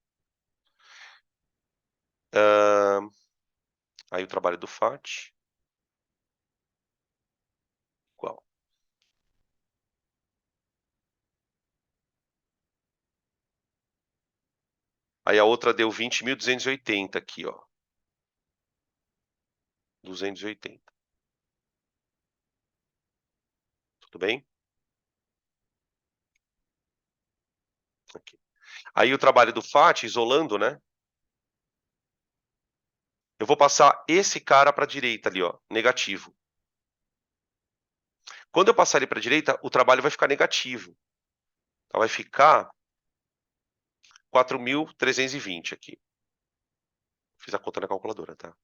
Aí o trabalho do FAT. Igual. Aí a outra deu 20.280 aqui, ó. 280. Tudo bem? Aqui. Aí o trabalho do FAT, isolando, né? Eu vou passar esse cara para a direita ali, ó, negativo. Quando eu passar ele para a direita, o trabalho vai ficar negativo. Então vai ficar 4.320 aqui. Fiz a conta na calculadora, tá?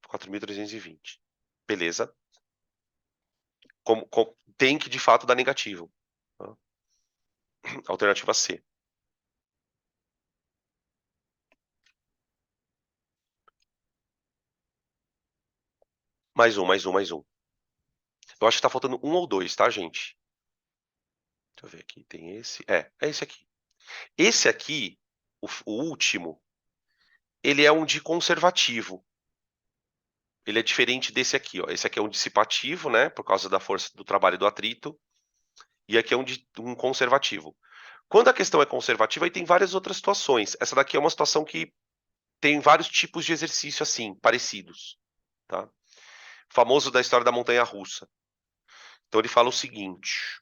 4.320. Beleza? Tem que, de fato, dar negativo. Tá? Alternativa C. Mais um, mais um, mais um. Eu acho que tá faltando um ou dois, tá, gente? Deixa eu ver aqui. Tem esse. É esse aqui. Esse aqui, o último, ele é um de conservativo. Ele é diferente desse aqui, ó. Esse aqui é um dissipativo, né? Por causa da força do trabalho do atrito. E aqui é um conservativo. Quando a questão é conservativa, aí tem várias outras situações. Essa daqui é uma situação que tem vários tipos de exercício assim, parecidos, tá? Famoso da história da montanha-russa. Então ele fala o seguinte: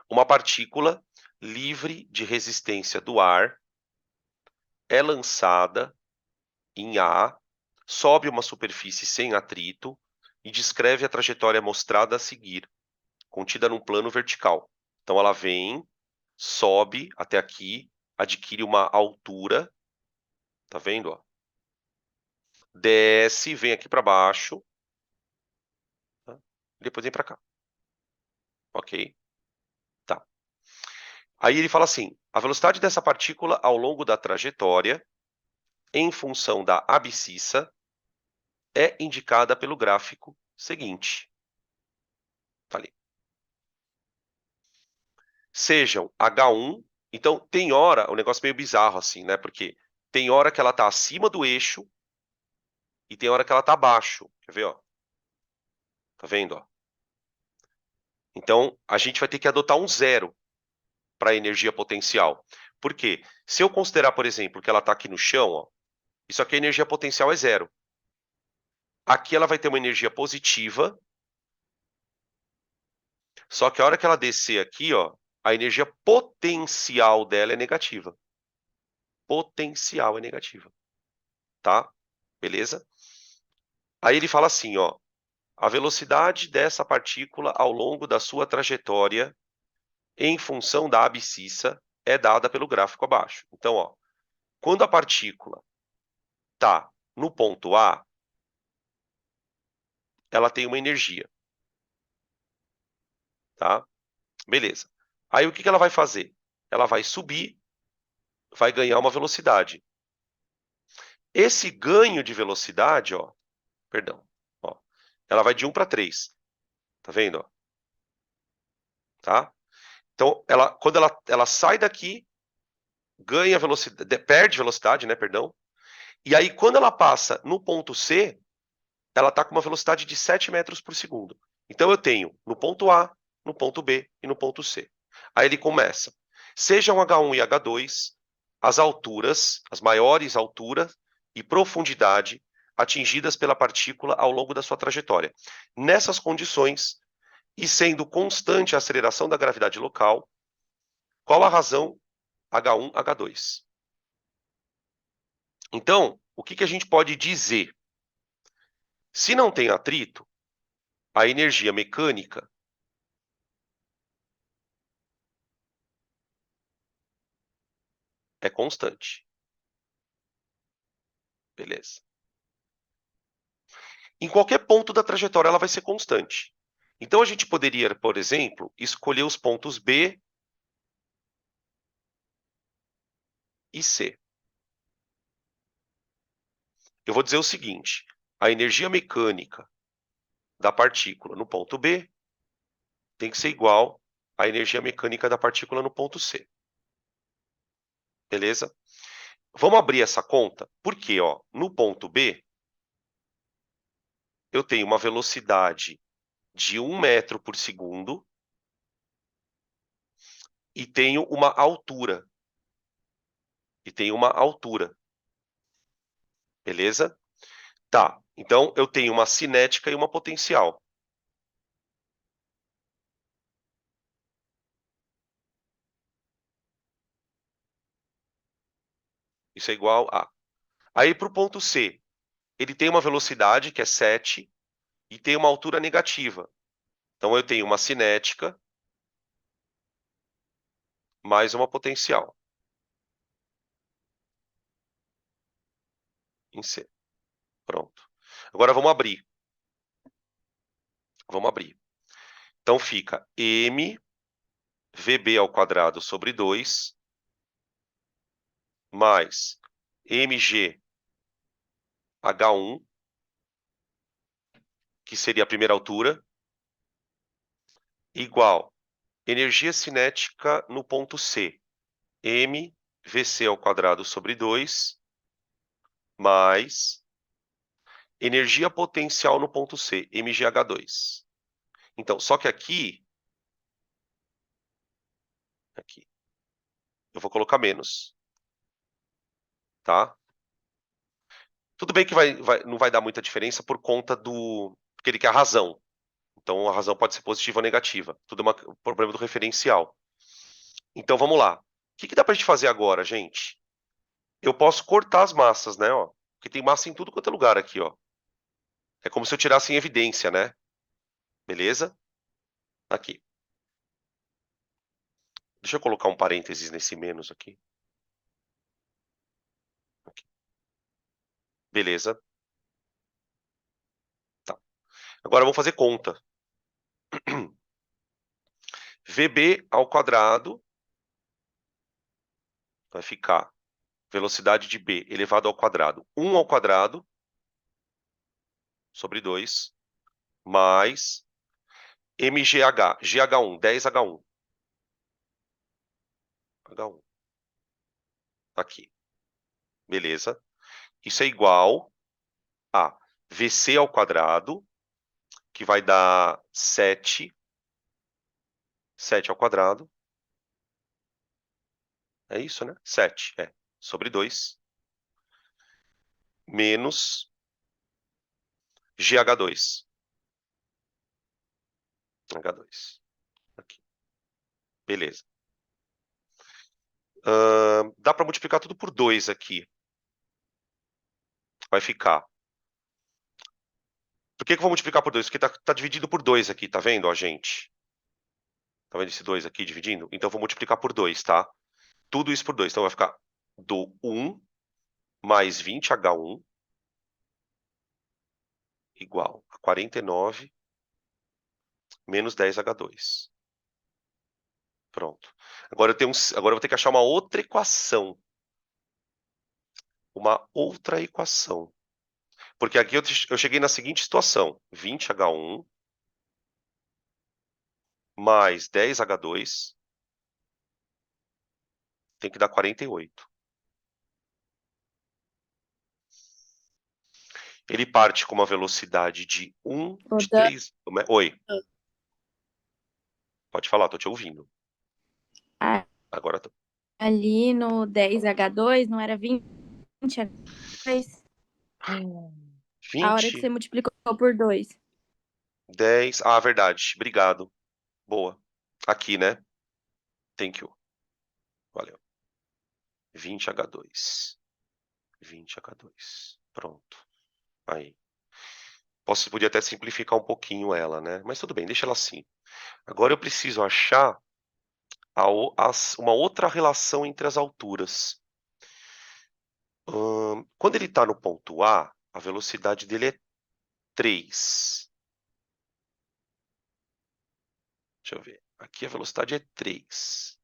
uma partícula livre de resistência do ar é lançada em A, sobe uma superfície sem atrito e descreve a trajetória mostrada a seguir, contida num plano vertical. Então ela vem, sobe até aqui, adquire uma altura, tá vendo, ó? Desce, vem aqui para baixo, tá? E depois vem para cá. Ok? Tá. Aí ele fala assim: a velocidade dessa partícula ao longo da trajetória, em função da abscissa, é indicada pelo gráfico seguinte. Tá ali. Sejam H1. Então, tem hora, um negócio meio bizarro assim, né? Porque tem hora que ela tá acima do eixo e tem hora que ela tá abaixo. Quer ver, ó? Tá vendo, ó? Então, a gente vai ter que adotar um zero para a energia potencial. Por quê? Se eu considerar, por exemplo, que ela está aqui no chão, ó, isso aqui a energia potencial é 0. Aqui ela vai ter uma energia positiva, só que a hora que ela descer aqui, ó, a energia potencial dela é negativa. Potencial é negativa, tá? Beleza? Aí ele fala assim, ó, a velocidade dessa partícula ao longo da sua trajetória em função da abscissa é dada pelo gráfico abaixo. Então, ó, quando a partícula está no ponto A, ela tem uma energia, tá? Beleza. Aí o que ela vai fazer? Ela vai subir, vai ganhar uma velocidade. Esse ganho de velocidade, ó, perdão, ó, ela vai de 1 para 3. Tá vendo, ó? Tá? Então, quando ela sai daqui, ganha velocidade, perde velocidade, né, perdão. E aí, quando ela passa no ponto C, ela está com uma velocidade de 7 metros por segundo. Então, eu tenho no ponto A, no ponto B e no ponto C. Aí ele começa. Sejam H1 e H2, as alturas, as maiores alturas e profundidade atingidas pela partícula ao longo da sua trajetória. Nessas condições, e sendo constante a aceleração da gravidade local, qual a razão H1, H2? Então, o que a gente pode dizer? Se não tem atrito, a energia mecânica é constante. Beleza. Em qualquer ponto da trajetória, ela vai ser constante. Então, a gente poderia, por exemplo, escolher os pontos B e C. Eu vou dizer o seguinte, a energia mecânica da partícula no ponto B tem que ser igual à energia mecânica da partícula no ponto C. Beleza? Vamos abrir essa conta, porque ó, no ponto B, eu tenho uma velocidade de 1 metro por segundo e tenho uma altura. Beleza? Tá, então eu tenho uma cinética e uma potencial. Isso é igual a... Aí para o ponto C, ele tem uma velocidade que é 7 e tem uma altura negativa. Então eu tenho uma cinética mais uma potencial em C. Pronto. Agora vamos abrir. Vamos abrir. Então fica m VB ao quadrado sobre 2 mais mg H1, que seria a primeira altura, igual energia cinética no ponto C, m VC ao quadrado sobre 2, mais energia potencial no ponto C, mgh2. Então, só que aqui, eu vou colocar menos, tá? Tudo bem que não vai dar muita diferença por conta do... porque ele quer a razão. Então, a razão pode ser positiva ou negativa. Tudo é um problema do referencial. Então, vamos lá. O que dá pra gente fazer agora, gente? Eu posso cortar as massas, né? Ó, porque tem massa em tudo quanto é lugar aqui, ó. É como se eu tirasse em evidência, né? Beleza? Aqui. Deixa eu colocar um parênteses nesse menos aqui. Beleza. Tá. Agora vamos fazer conta. VB ao quadrado vai ficar velocidade de B elevado ao quadrado 1 ao quadrado sobre 2 mais MGH, GH1, 10H1. H1. Aqui. Beleza? Isso é igual a VC ao quadrado, que vai dar 7 ao quadrado. É isso, né? 7, sobre 2, menos GH2. H2. Aqui. Beleza. Dá para multiplicar tudo por 2 aqui. Vai ficar. Por que eu vou multiplicar por 2? Porque tá dividido por 2 aqui, tá vendo, ó, gente? Tá vendo esse 2 aqui dividindo? Então eu vou multiplicar por 2, tá? Tudo isso por 2. Então vai ficar do 1 mais 20H1 igual a 49 menos 10H2. Pronto. Agora eu vou ter que achar uma outra equação. Uma outra equação. Porque aqui eu cheguei na seguinte situação. 20H1 mais 10H2 tem que dar 48. Ele parte com uma velocidade de 1 de Rodando 3... Oi, pode falar, tô te ouvindo. Agora tô... ali no 10H2, não era 20H2? A hora que 20, você multiplicou por 2. 10... Ah, verdade. Obrigado. Boa. Aqui, né? Thank you. Valeu. 20H2. 20H2. Pronto. Aí. Podia até simplificar um pouquinho ela, né? Mas tudo bem, deixa ela assim. Agora eu preciso achar uma outra relação entre as alturas. Quando ele está no ponto A, a velocidade dele é 3. Deixa eu ver. Aqui a velocidade é 3.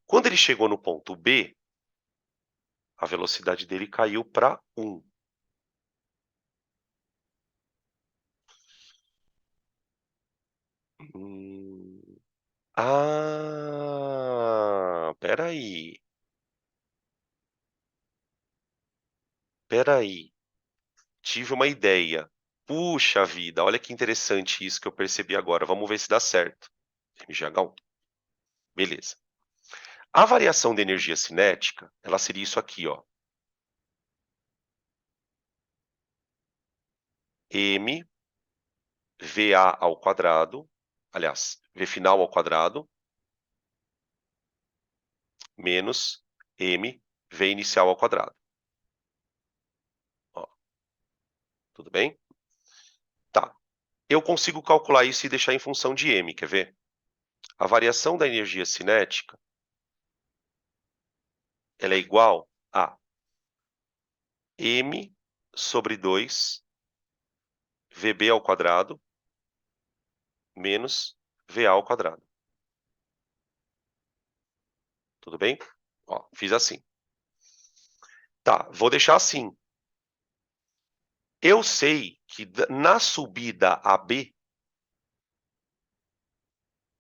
Quando ele chegou no ponto B, a velocidade dele caiu para 1. Peraí. Peraí. Tive uma ideia. Puxa vida, olha que interessante isso que eu percebi agora. Vamos ver se dá certo. MGH1. Beleza. A variação de energia cinética, ela seria isso aqui, ó. M VA ao quadrado, aliás, V final ao quadrado, menos M V inicial ao quadrado. Ó, tudo bem? Tá. Eu consigo calcular isso e deixar em função de M, quer ver? A variação da energia cinética, ela é igual a M sobre 2 VB ao quadrado menos VA ao quadrado. Tudo bem? Ó, fiz assim. Tá, vou deixar assim. Eu sei que na subida AB,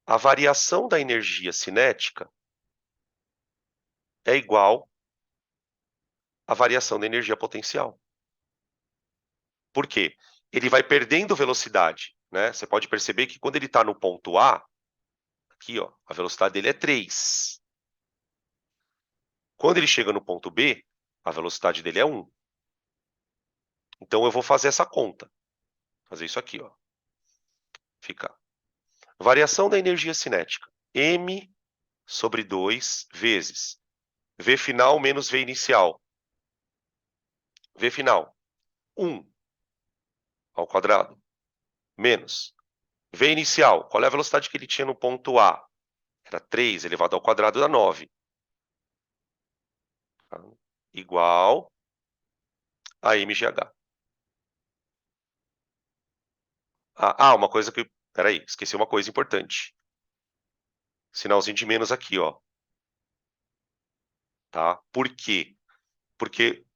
a variação da energia cinética é igual à variação da energia potencial. Por quê? Ele vai perdendo velocidade, né? Você pode perceber que quando ele está no ponto A, aqui, ó, a velocidade dele é 3. Quando ele chega no ponto B, a velocidade dele é 1. Então eu vou fazer essa conta. Fazer isso aqui, ó. Fica. Variação da energia cinética. M sobre 2 vezes V final menos V inicial. V final, 1 ao quadrado, menos V inicial. Qual é a velocidade que ele tinha no ponto A? Era 3 elevado ao quadrado dá 9. Tá? Igual a MGH. Uma coisa que... Peraí, esqueci uma coisa importante. Sinalzinho de menos aqui, ó. Tá? Por quê? Porque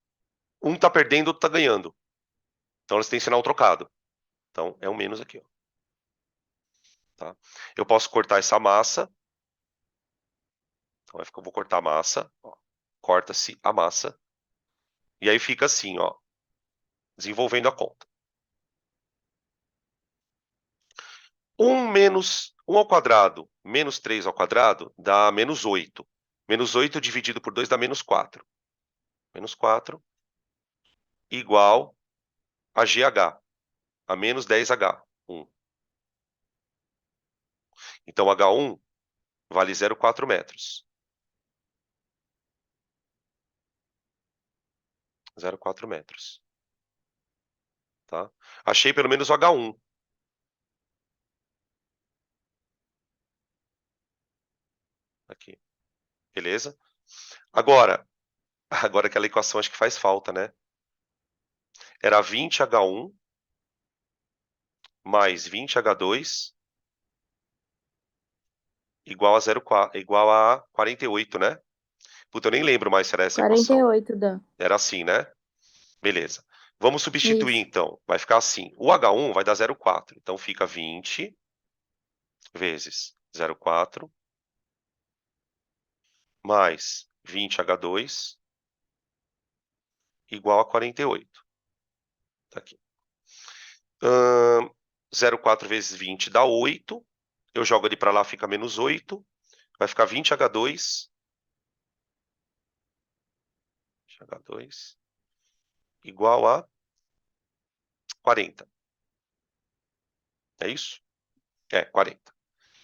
um tá perdendo, outro tá ganhando. Então eles têm sinal trocado. Então é um menos aqui, ó. Tá? Eu posso cortar essa massa. Então eu vou cortar a massa. Corta-se a massa. E aí fica assim, ó. Desenvolvendo a conta. 1 ao quadrado menos 3 ao quadrado dá menos 8. Menos 8 dividido por 2 dá menos 4. Menos 4 igual a GH, a menos 10H. 1. Então, H1 vale 0,4 metros. 0,4 metros. Tá? Achei pelo menos o H1. Aqui. Beleza? Agora aquela equação acho que faz falta, né? Era 20H1 mais 20H2 igual a 48, né? Puta, eu nem lembro mais se era essa equação. 48, Dan. Era assim, né? Beleza. Vamos substituir, Isso. então. Vai ficar assim. O H1 vai dar 0,4. Então, fica 20 vezes 0,4 mais 20H2 igual a 48. Tá aqui. 0,4 vezes 20 dá 8. Eu jogo ali para lá, fica menos 8. Vai ficar 20H2 igual a 40. É isso? É, 40.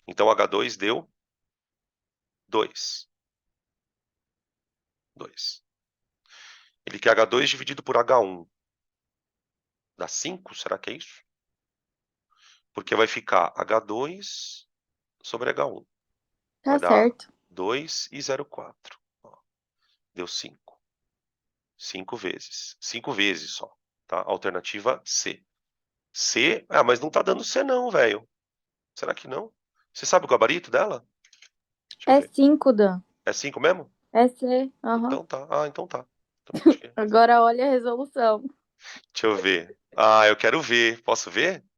Então, H2 deu 2. 2. Ele quer H2 dividido por H1. Dá 5? Será que é isso? Porque vai ficar H2 sobre H1. Tá Vai dar certo. 2 e 0,4. Ó, deu 5. 5 vezes. 5 vezes só. Tá? Alternativa C. C? Ah, mas não tá dando C não, velho. Será que não? Você sabe o gabarito dela? Deixa eu É ver. 5, Dan. É 5 mesmo? É C. Aham. Então tá. Ah, então tá. Então, acho que... Agora olha a resolução. Deixa eu ver. Ah, eu quero ver. Posso ver?